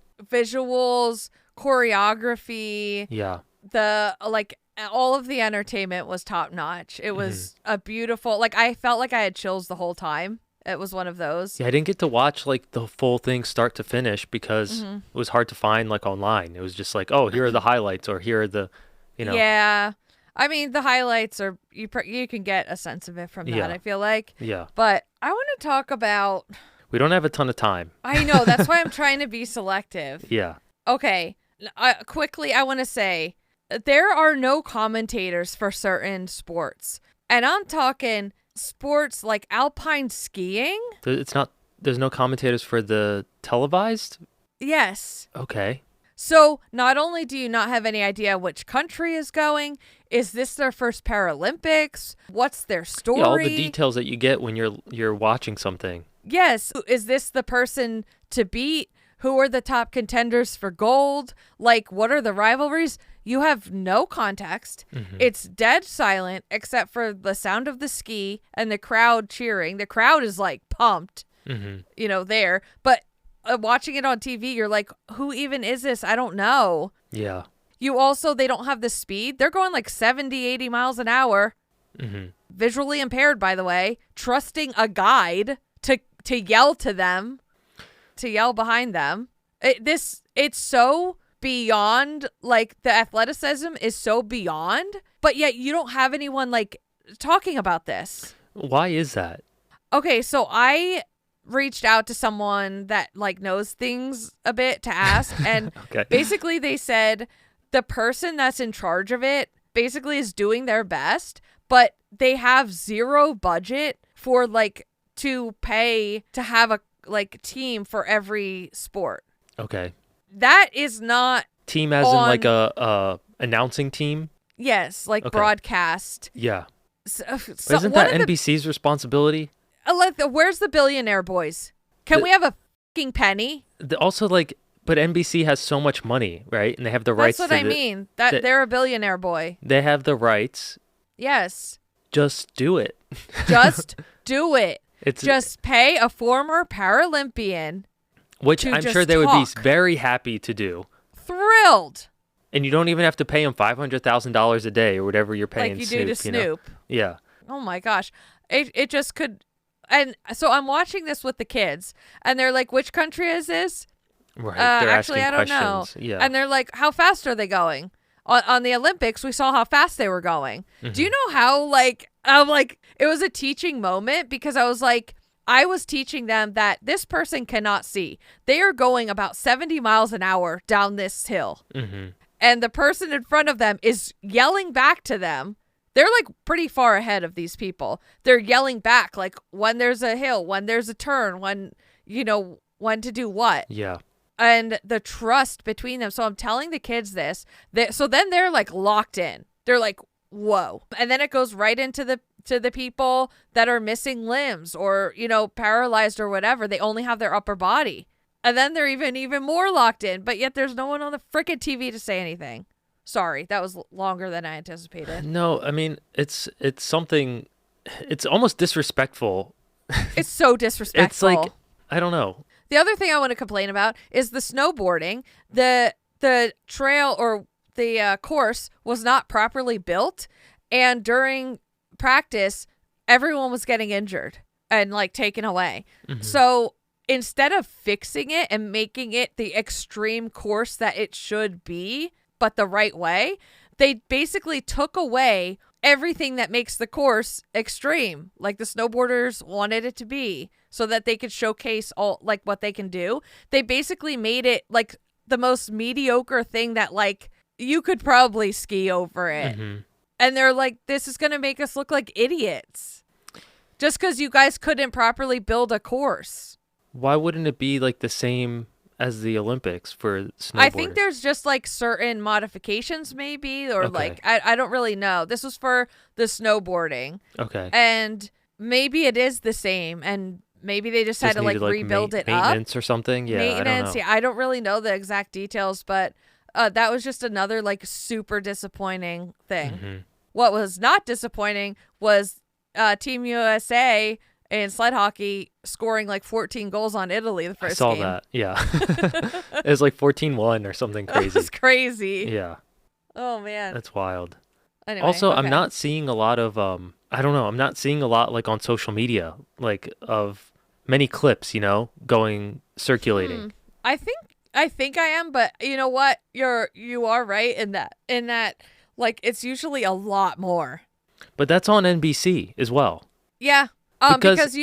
choreography. Yeah. The like all of the entertainment was top notch. It was a beautiful, like I felt like I had chills the whole time. It was one of those. Yeah, I didn't get to watch like the full thing start to finish because it was hard to find like online. It was just like, oh, here are the highlights or here are the, you know. Yeah. I mean, the highlights are, you can get a sense of it from that, I feel like. Yeah. But I want to talk about. We don't have a ton of time. I know. That's why I'm trying to be selective. Yeah. Okay. Quickly, I want to say there are no commentators for certain sports. And I'm talking sports like Alpine skiing. There's no commentators for the televised? Yes. Okay. So not only do you not have any idea which country is going, is this their first Paralympics? What's their story? Yeah, all the details that you get when you're watching something. Yes. Is this the person to beat? Who are the top contenders for gold? Like, what are the rivalries? You have no context. It's dead silent except for the sound of the ski and the crowd cheering. The crowd is like pumped, you know, there. But watching it on TV, you're like, who even is this? I don't know. Yeah. They don't have the speed. They're going like 70, 80 miles an hour. Visually impaired, by the way. Trusting a guide to yell to them. To yell behind them. It's so beyond, like the athleticism is so beyond, but yet you don't have anyone like talking about this. Why is that? Okay, so I reached out to someone that like knows things a bit to ask, and basically they said the person that's in charge of it basically is doing their best, but they have zero budget for like to pay to have a like team for every sport. Okay. That is not team as in like a announcing team. Yes, like broadcast. Yeah. So isn't that NBC's responsibility? Where's the billionaire boys? Can we have a fucking penny? Also, like, but NBC has so much money, right? And they have the rights. That's what I mean. That they're a billionaire boy. They have the rights. Yes. Just do it. Just do it. Just pay a former Paralympian. Which I'm sure they would be very happy to do. Thrilled. And you don't even have to pay him $500,000 a day or whatever you're paying like you Snoop, do to Snoop. Yeah. Oh my gosh. It just could. And so I'm watching this with the kids and they're like, which country is this? Right. They're actually, I don't questions. know. Yeah. And they're like, how fast are they going? On the Olympics, we saw how fast they were going. Mm-hmm. Do you know how it was a teaching moment because I was teaching them that this person cannot see. They are going about 70 miles an hour down this hill. Mm-hmm. And the person in front of them is yelling back to them. They're like pretty far ahead of these people. They're yelling back like when there's a hill, when there's a turn, when to do what. Yeah. And the trust between them. So I'm telling the kids this. So then they're like locked in. They're like, whoa. And then it goes right into the people that are missing limbs or, paralyzed or whatever. They only have their upper body. And then they're even more locked in. But yet there's no one on the frickin' TV to say anything. Sorry, that was longer than I anticipated. No, I mean, it's something, it's almost disrespectful. It's so disrespectful. It's like, I don't know. The other thing I want to complain about is the snowboarding. The trail or the course was not properly built. And during practice, everyone was getting injured and like taken away. Mm-hmm. So instead of fixing it and making it the extreme course that it should be, but the right way, they basically took away everything that makes the course extreme, like the snowboarders wanted it to be, so that they could showcase all like what they can do. They basically made it like the most mediocre thing that like you could probably ski over it. Mm-hmm. And they're like, this is going to make us look like idiots just because you guys couldn't properly build a course. Why wouldn't it be like the same as the Olympics for snowboarders? I think there's just like certain modifications maybe, or like, I don't really know. This was for the snowboarding. Okay. And maybe it is the same and maybe they just had to like rebuild it up. Maintenance or something? Yeah, maintenance. I don't know. Yeah, I don't really know the exact details, but that was just another like super disappointing thing. Mm-hmm. What was not disappointing was Team USA in sled hockey scoring like 14 goals on Italy the first game. I saw that, yeah. It was like 14-1 or something crazy. That was crazy. Yeah. Oh, man. That's wild. Anyway, also, I'm not seeing a lot of, I don't know, I'm not seeing a lot like on social media, like of many clips, going, circulating. I think I am, but you know what? You are right in that, like, it's usually a lot more. But that's on NBC as well. Yeah. Because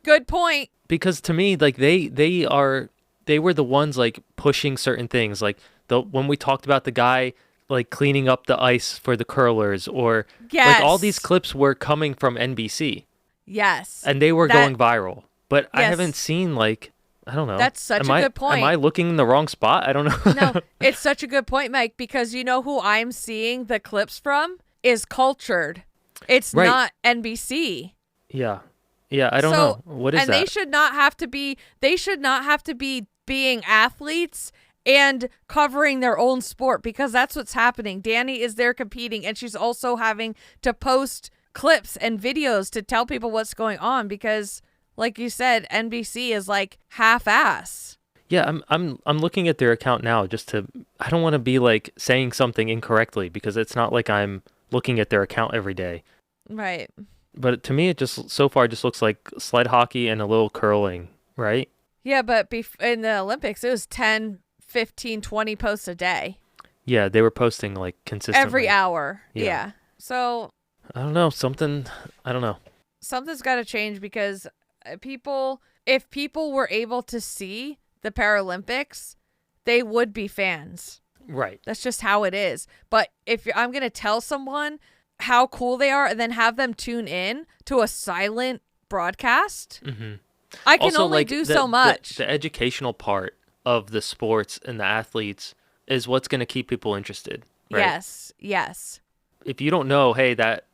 good point. Because to me, like they were the ones like pushing certain things, like when we talked about the guy like cleaning up the ice for the curlers, or like all these clips were coming from NBC. Yes. And they were going viral. But I haven't seen like, I don't know. That's such a good point. Am I looking in the wrong spot? I don't know. No, it's such a good point, Mike, because you know who I'm seeing the clips from is Cultured. It's not NBC. Yeah. Yeah, I don't know. What is that? And they should not have to be being athletes and covering their own sport, because that's what's happening. Danny is there competing, and she's also having to post clips and videos to tell people what's going on because, like you said, NBC is like half-ass. Yeah, I'm looking at their account now I don't want to be like saying something incorrectly because it's not like I'm looking at their account every day. Right. But to me, it just so far just looks like sled hockey and a little curling, right? Yeah, but in the Olympics, it was 10, 15, 20 posts a day. Yeah, they were posting like consistently. Every hour. Yeah. So. I don't know. I don't know. Something's got to change because if people were able to see the Paralympics, they would be fans. Right. That's just how it is. But if I'm going to tell someone how cool they are and then have them tune in to a silent broadcast, I can Also, only like, do so much. The educational part of the sports and the athletes is what's going to keep people interested, right? Yes. If you don't know, hey, that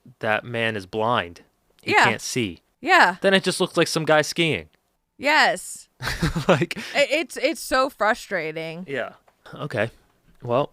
man is blind, he can't see. Yeah. Then it just looks like some guy skiing. Yes. Like, it's so frustrating. yeah. Okay. Well,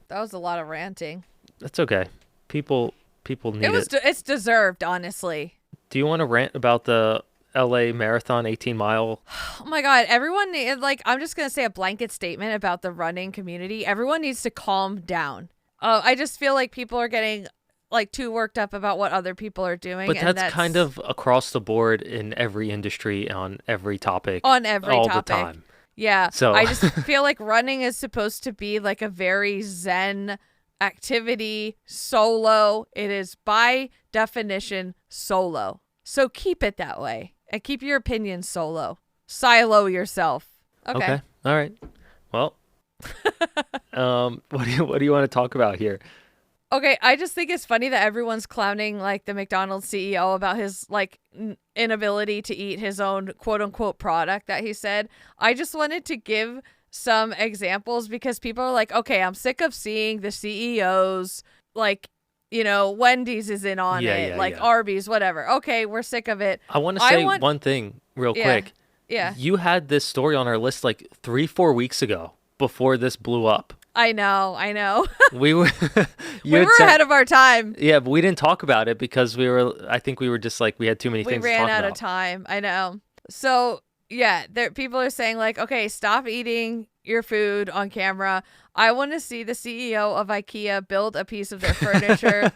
that was a lot of ranting. That's okay. People need it. It's deserved, honestly. Do you want to rant about the LA Marathon 18-mile? Oh my God. Everyone, like, I'm just going to say a blanket statement about the running community. Everyone needs to calm down. I just feel like people are getting like too worked up about what other people are doing. But that's kind of across the board in every industry, on every topic. On every all topic. the time. Yeah. So I just feel like running is supposed to be like a very zen activity, solo. It is by definition solo. So keep it that way and keep your opinions solo. Silo yourself. Okay. All right. Well, what do you want to talk about here? Okay, I just think it's funny that everyone's clowning like the McDonald's CEO about his like inability to eat his own quote unquote product that he said. I just wanted to give some examples because people are like, okay, I'm sick of seeing the CEOs, like, you know, Wendy's is in on it, like Arby's, whatever. Okay, we're sick of it. I want to say one thing real quick. Yeah. You had this story on our list like 3-4 weeks ago before this blew up. I know. We were ahead of our time. Yeah, but we didn't talk about it because I think we were just like, we had too many things to talk about. We ran out of time. I know. So, yeah, people are saying like, okay, stop eating your food on camera. I want to see the CEO of IKEA build a piece of their furniture.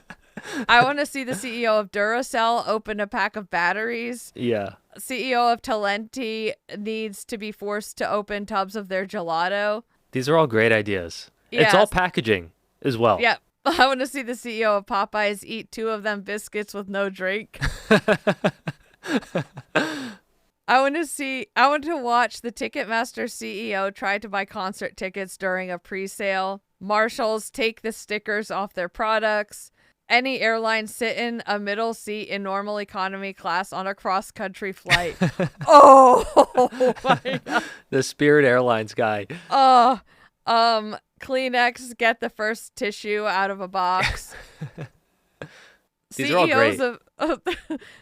I want to see the CEO of Duracell open a pack of batteries. Yeah. CEO of Talenti needs to be forced to open tubs of their gelato. These are all great ideas. Yes. It's all packaging as well. Yeah. I want to see the CEO of Popeyes eat 2 of them biscuits with no drink. I want to watch the Ticketmaster CEO try to buy concert tickets during a pre-sale. Marshalls take the stickers off their products. Any airline sit in a middle seat in normal economy class on a cross-country flight. Oh my God. The Spirit Airlines guy. Kleenex get the first tissue out of a box. These are all great.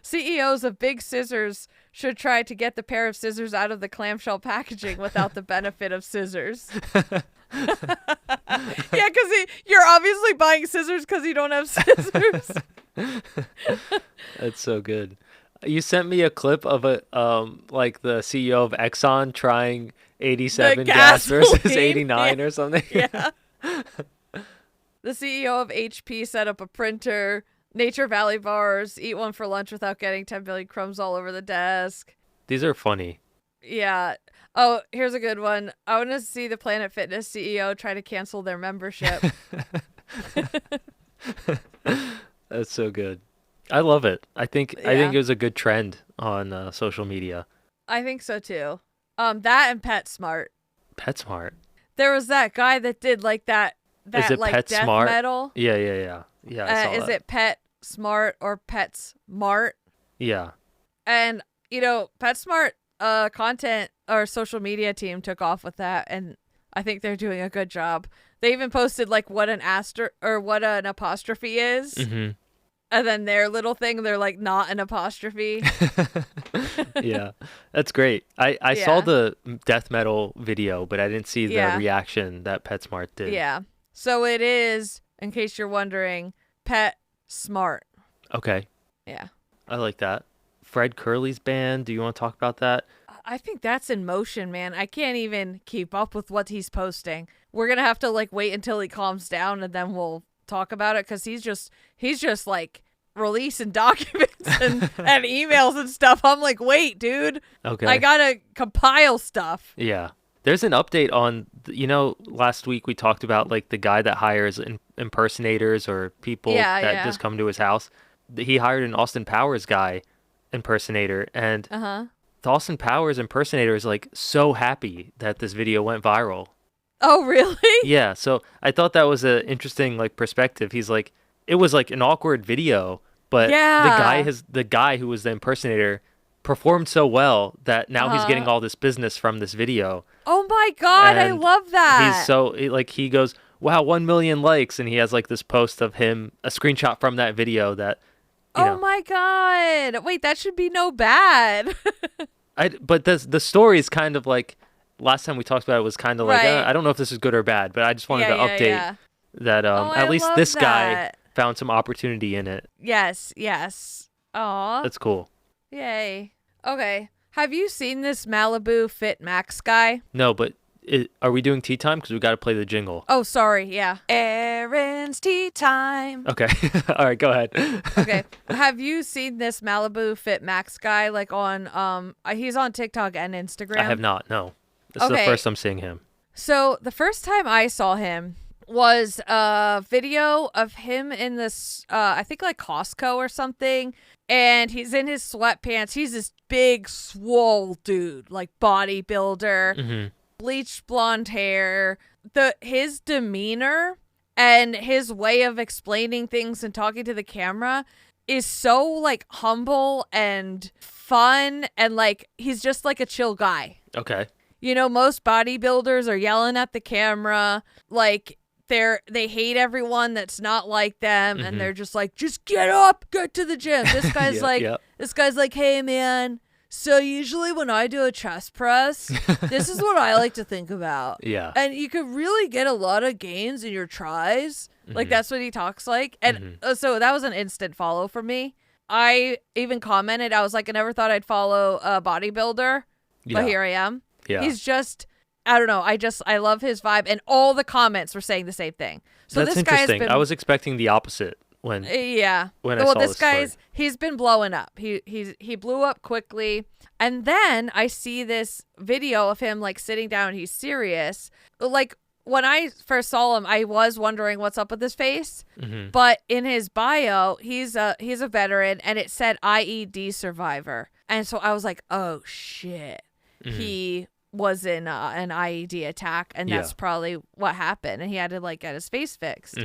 CEOs of big scissors should try to get the pair of scissors out of the clamshell packaging without the benefit of scissors. Yeah, because you're obviously buying scissors because you don't have scissors. That's so good. You sent me a clip of like the CEO of Exxon trying 87 gas versus 89 or something. Yeah. The CEO of HP set up a printer. Nature Valley bars, eat one for lunch without getting 10 billion crumbs all over the desk. These are funny. Yeah. Oh, here's a good one. I want to see the Planet Fitness CEO try to cancel their membership. That's so good. I love it. I think it was a good trend on social media. I think so too. That and PetSmart. PetSmart. There was that guy that did like that is it like death PetSmart? metal. Yeah. I saw is it PetSmart or PetSmart? Yeah. And you know, PetSmart content or social media team took off with that, and I think they're doing a good job. They even posted like what an apostrophe is. Mm-hmm. And then their little thing, they're like, not an apostrophe. Yeah, that's great. I saw the death metal video, but I didn't see the reaction that PetSmart did. Yeah. So it is, in case you're wondering, PetSmart. Okay. Yeah. I like that. Fred Curley's band. Do you want to talk about that? I think that's in motion, man. I can't even keep up with what he's posting. We're going to have to like wait until he calms down and then we'll talk about it, because he's just like releasing documents and emails and stuff. I'm like, wait, dude. Okay. I gotta compile stuff. Yeah. There's an update on, last week we talked about like the guy that hires impersonators or people that just come to his house. He hired an Austin Powers guy impersonator, and the Austin Powers impersonator is like so happy that this video went viral. Oh, really? Yeah, so I thought that was an interesting like perspective. He's like, it was like an awkward video, but Yeah. the guy who was the impersonator performed so well that now he's getting all this business from this video. Oh my God, I And love he's that. so like he goes, wow, 1 million likes, and he has like this post of him, a screenshot from that video that, Oh my God. Wait, that should be no bad. but the story is kind of like last time we talked about it was kind of like Right. I don't know if this is good or bad, but I just wanted to update Yeah. that Oh, at I least love this guy that. found some opportunity in it. Yes. Aw. That's cool. Yay. Okay. Have you seen this Malibu Fit Max guy? No, but are we doing tea time? Because we got to play the jingle. Oh, sorry. Yeah. Erin's tea time. Okay. All right, go ahead. Okay. Have you seen this Malibu Fit Max guy like on he's on TikTok and Instagram? I have not. No. This is the first I'm seeing him. So the first time I saw him was a video of him in this I think like Costco or something, and he's in his sweatpants. He's this big swole dude, like bodybuilder, Mm-hmm. bleached blonde hair. His demeanor and his way of explaining things and talking to the camera is so like humble and fun, and like he's just like a chill guy. Okay. You know, most bodybuilders are yelling at the camera, like they hate everyone that's not like them, and they're just like, just get up, get to the gym. This guy's this guy's like, hey man, so usually when I do a chest press, this is what I like to think about. Yeah. And you could really get a lot of gains in your tries. Like that's what he talks like. And so that was an instant follow for me. I even commented, I was like, I never thought I'd follow a bodybuilder, but here I am. Yeah. He's just, I don't know. I love his vibe, and all the comments were saying the same thing. So that's this guy's interesting. been, I was expecting the opposite when yeah. when I saw this this guy's story. he's been blowing up. He blew up quickly, and then I see this video of him like sitting down. He's serious. Like when I first saw him, I was wondering what's up with his face. But in his bio, he's a veteran, and it said IED survivor, and so I was like, oh shit, he was in an IED attack, and that's probably what happened, and he had to like get his face fixed.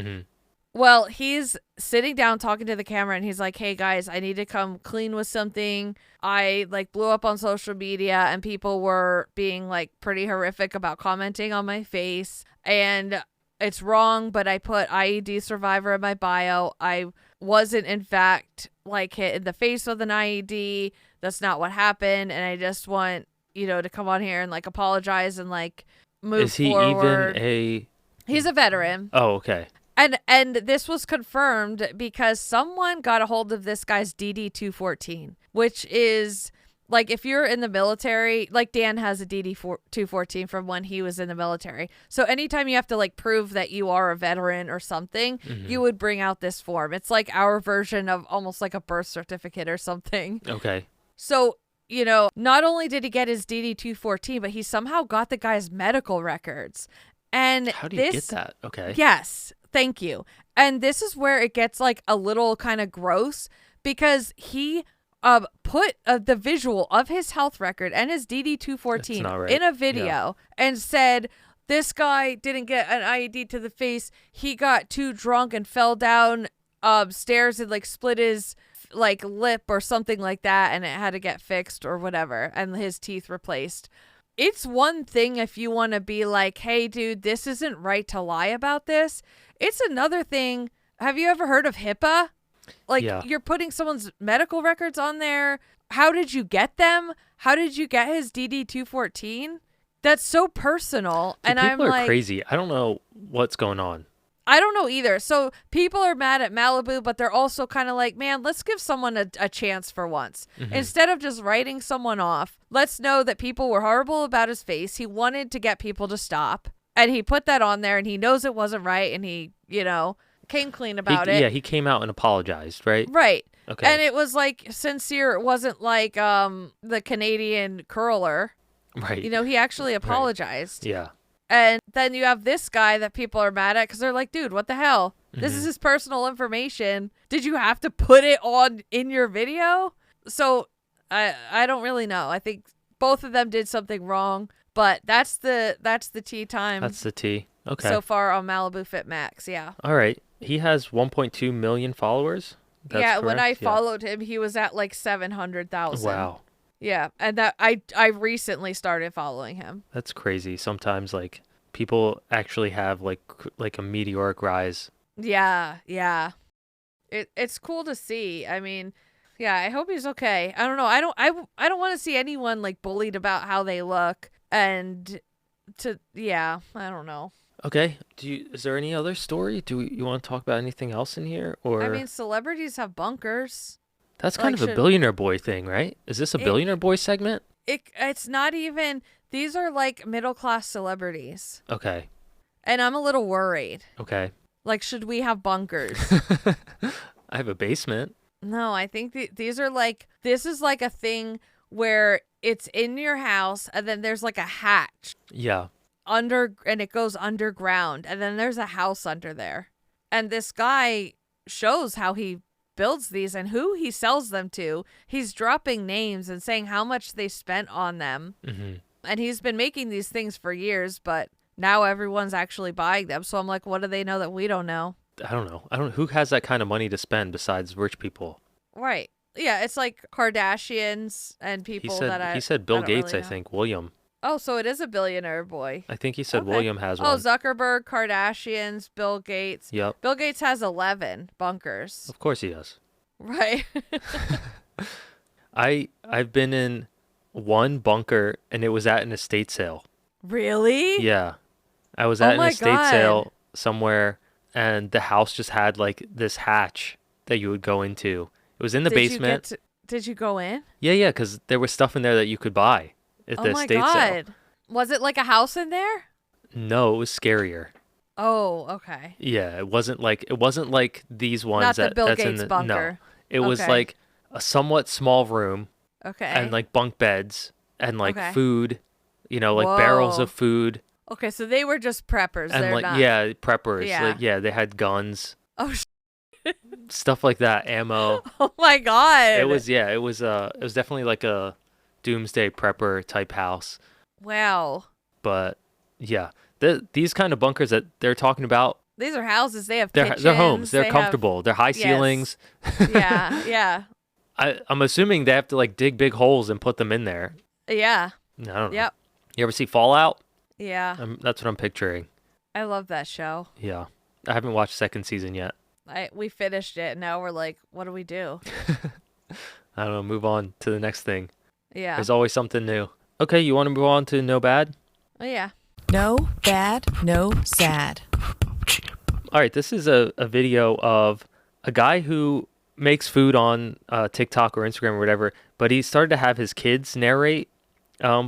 Well, he's sitting down talking to the camera, and he's like, hey guys, I need to come clean with something. I like blew up on social media, and people were being like pretty horrific about commenting on my face, and it's wrong, but I put IED survivor in my bio. I wasn't in fact like hit in the face with an IED. That's not what happened, and I just want to come on here and like apologize and like move forward. Is he even He's a veteran. Oh, okay. And this was confirmed because someone got a hold of this guy's DD-214, which is like if you're in the military, like Dan has a DD-214 from when he was in the military. So anytime you have to like prove that you are a veteran or something, you would bring out this form. It's like our version of almost like a birth certificate or something. Okay. So not only did he get his DD-214, but he somehow got the guy's medical records. And how do you get that? Okay. Yes, thank you. And this is where it gets like a little kind of gross, because he put the visual of his health record and his DD-214 in a video and said, this guy didn't get an IED to the face. He got too drunk and fell down stairs and like split his like lip or something like that, and it had to get fixed or whatever, and his teeth replaced. It's one thing if you want to be like, hey dude, this isn't right to lie about this. It's another thing. Have you ever heard of HIPAA? Like you're putting someone's medical records on there. How did you get them? How did you get his DD-214? That's so personal. Dude, and I'm people are like, crazy. I don't know what's going on. I don't know either. So people are mad at Malibu, but they're also kind of like, man, let's give someone a chance for once. Instead of just writing someone off, let's know that people were horrible about his face. He wanted to get people to stop, and he put that on there, and he knows it wasn't right, and he, came clean about it. Yeah, he came out and apologized, right? Right. Okay. And it was like sincere. It wasn't like the Canadian curler. Right. He actually apologized. Right. Yeah. And then you have this guy that people are mad at because they're like, dude, what the hell? This is his personal information. Did you have to put it on in your video? So I don't really know. I think both of them did something wrong. But that's the tea time. That's the tea. Okay. So far on Malibu Fit Max, yeah. All right. He has 1.2 million followers. That's yeah, correct? when I followed him, he was at like 700,000. Wow. Yeah, and that I recently started following him. That's crazy. Sometimes like people actually have like a meteoric rise. Yeah. It's cool to see. I mean, yeah, I hope he's okay. I don't know. I don't want to see anyone like bullied about how they look I don't know. Okay. Is there any other story? Do you want to talk about anything else in here or I mean, celebrities have bunkers. That's kind of a billionaire boy thing, right? Is this a billionaire boy segment? It's not even. These are like middle class celebrities. Okay. And I'm a little worried. Okay. Like, should we have bunkers? I have a basement. No, I think this is like a thing where it's in your house and then there's like a hatch. Yeah. And it goes underground and then there's a house under there. And this guy shows how he builds these and who he sells them to. He's dropping names and saying how much they spent on them. Mm-hmm. And he's been making these things for years, but now everyone's actually buying them. So I'm like, what do they know that we don't know? I don't know. Who has that kind of money to spend besides rich people? Right. Yeah, it's like Kardashians and people he said Bill Gates, I think. William. Oh, so it is a billionaire boy. I think he said Okay. William has Oh, one. Zuckerberg, Kardashians, Bill Gates. Yep. Bill Gates has 11 bunkers. Of course he does. Right. I've been in one bunker and it was at an estate sale. Really? Yeah. I was at an estate God. sale somewhere and the house just had like this hatch that you would go into. It was in the basement. Did you go in? Yeah, because there was stuff in there that you could buy at the estate sale. Oh my God. Was it like a house in there? No, it was scarier. Oh, okay. Yeah, it wasn't like these ones Not the that Bill that's Gates in the bunker. No. It was Okay. like a somewhat small room Okay. and like bunk beds and like Okay. food, like barrels Whoa. of food Okay, so they were just preppers. and They're like not. preppers. Yeah. Like, yeah, they had guns, Oh, stuff like that, ammo. oh my God. It was definitely like a doomsday prepper type house. Wow. But yeah, these kind of bunkers that they're talking about, These are houses. They have they're kitchens. homes. They're they comfortable. They're high Yes. ceilings. Have, yeah. I'm assuming they have to like dig big holes and put them in there. Yeah. I don't know. Yep. You ever see Fallout? Yeah. That's what I'm picturing. I love that show. Yeah. I haven't watched second season yet. We finished it. And now we're like, what do we do? I don't know. Move on to the next thing. Yeah. There's always something new. Okay, you want to move on to No Bad? Oh, yeah. No bad, no sad. All right, this is a video of a guy who makes food on TikTok or Instagram or whatever, but he started to have his kids narrate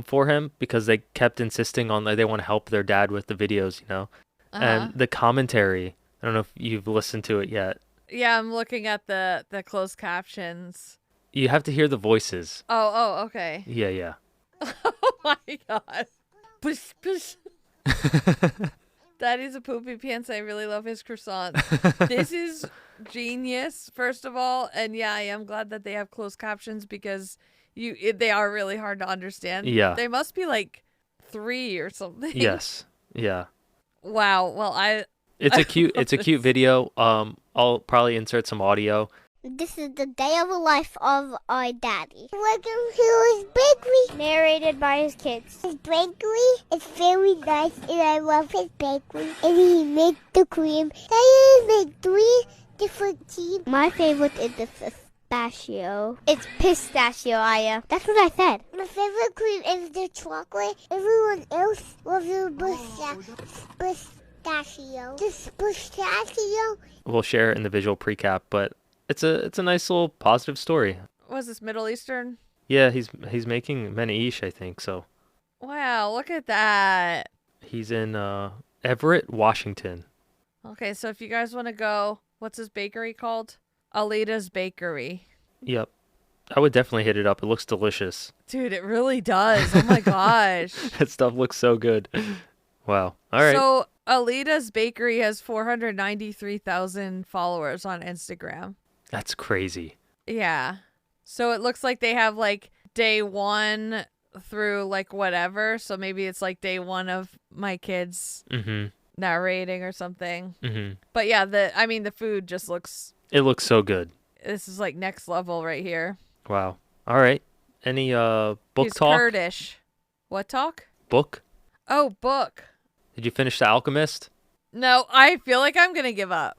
for him because they kept insisting on they want to help their dad with the videos, And the commentary, I don't know if you've listened to it yet. Yeah, I'm looking at the closed captions. You have to hear the voices. Oh, okay. Yeah. Oh my God. Push, push. Daddy's a poopy pants. I really love his croissants. This is genius, first of all. And yeah, I am glad that they have closed captions because they are really hard to understand. Yeah. They must be like 3 or something. Yes. Yeah. Wow. Well, It's a cute video. I'll probably insert some audio. This is the day of the life of our daddy. Welcome to his bakery. Narrated by his kids. His bakery is very nice and I love his bakery. And he makes the cream. He make 3 different teams. My favorite is the pistachio. It's pistachio, Aya. That's what I said. My favorite cream is the chocolate. Everyone else loves the pistachio. This pistachio. We'll share it in the visual precap, but it's a nice little positive story. was this Middle Eastern? Yeah, he's making Menaish, I think so. Wow, look at that. He's in Everett, Washington. Okay, so if you guys want to go, what's his bakery called? Adidas Bakery. Yep. I would definitely hit it up. It looks delicious. Dude, it really does. Oh my gosh. That stuff looks so good. Wow. All right. So Adidas Bakery has 493,000 followers on Instagram. That's crazy. Yeah. So it looks like they have like day 1 through like whatever. So maybe it's like day one of my kids narrating or something. But yeah, the food just looks. It looks so good. This is like next level right here. Wow. All right. Any book He's talk? Kurdish. What talk? Book? Oh, book. Did you finish The Alchemist? No, I feel like I'm going to give up.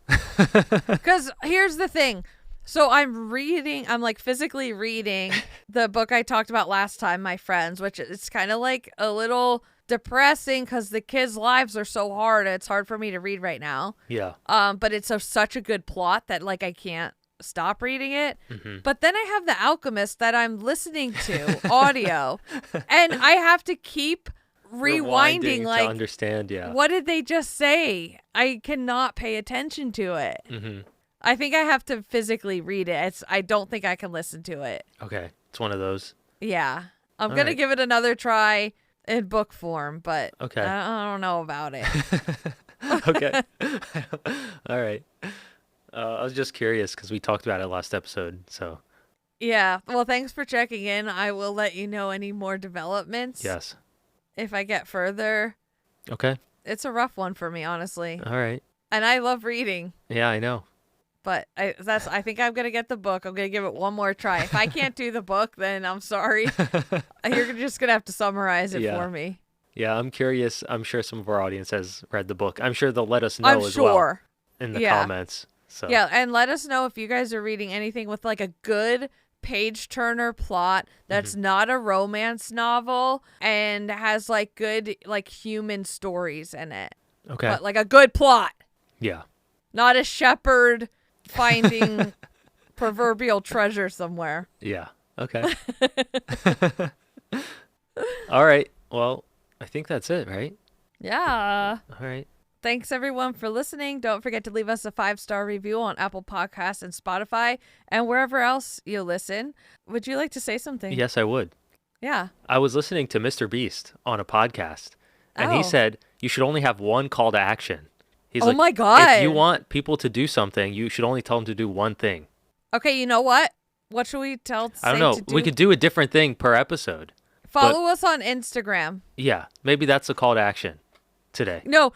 Because here's the thing. So I'm like physically reading the book I talked about last time, My Friends, which it's kind of like a little depressing because the kids' lives are so hard. It's hard for me to read right now. Yeah. But it's such a good plot that like I can't stop reading it. But then I have The Alchemist that I'm listening to audio, and I have to keep rewinding like to understand. Yeah. What did they just say? I cannot pay attention to it. I think I have to physically read it. I don't think I can listen to it. Okay. It's one of those. Yeah. I'm All going to right. give it another try in book form, but Okay. I don't know about it. Okay. All right. I was just curious because we talked about it last episode. So. Yeah. Well, thanks for checking in. I will let you know any more developments. Yes. If I get further. Okay. It's a rough one for me, honestly. All right. And I love reading. Yeah, I know. But I think I'm going to get the book. I'm going to give it one more try. If I can't do the book, then I'm sorry. You're just going to have to summarize it for me. Yeah, I'm curious. I'm sure some of our audience has read the book. I'm sure they'll let us know well in the comments. So. Yeah, and let us know if you guys are reading anything with like a good page turner plot that's not a romance novel and has like good like human stories in it. Okay. But like a good plot. Yeah. Not a shepherd finding proverbial treasure somewhere. Yeah. Okay. All right. Well, I think that's it, right? Yeah. All right. Thanks everyone for listening. Don't forget to leave us a 5-star review on Apple Podcasts and Spotify and wherever else you listen. Would you like to say something? Yes, I would. Yeah. I was listening to Mr. Beast on a podcast, and he said you should only have one call to action. He's like, my God. If you want people to do something, you should only tell them to do one thing. Okay, you know what? What should we tell? I don't know. We could do a different thing per episode. Follow us on Instagram. Yeah, maybe that's a call to action today. No.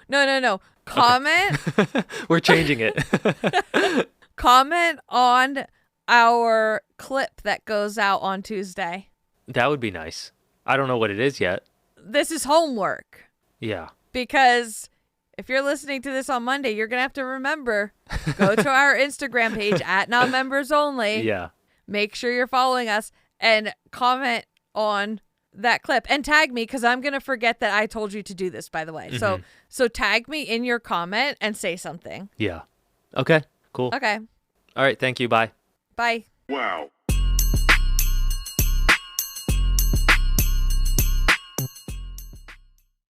Comment. Okay. We're changing it. Comment on our clip that goes out on Tuesday. That would be nice. I don't know what it is yet. This is homework. Yeah. Because if you're listening to this on Monday, you're going to have to remember, go to our Instagram page at non-members only. Yeah. Make sure you're following us and comment on that clip and tag me because I'm going to forget that I told you to do this, by the way. So tag me in your comment and say something. Yeah. Okay. Cool. Okay. All right. Thank you. Bye. Bye. Wow.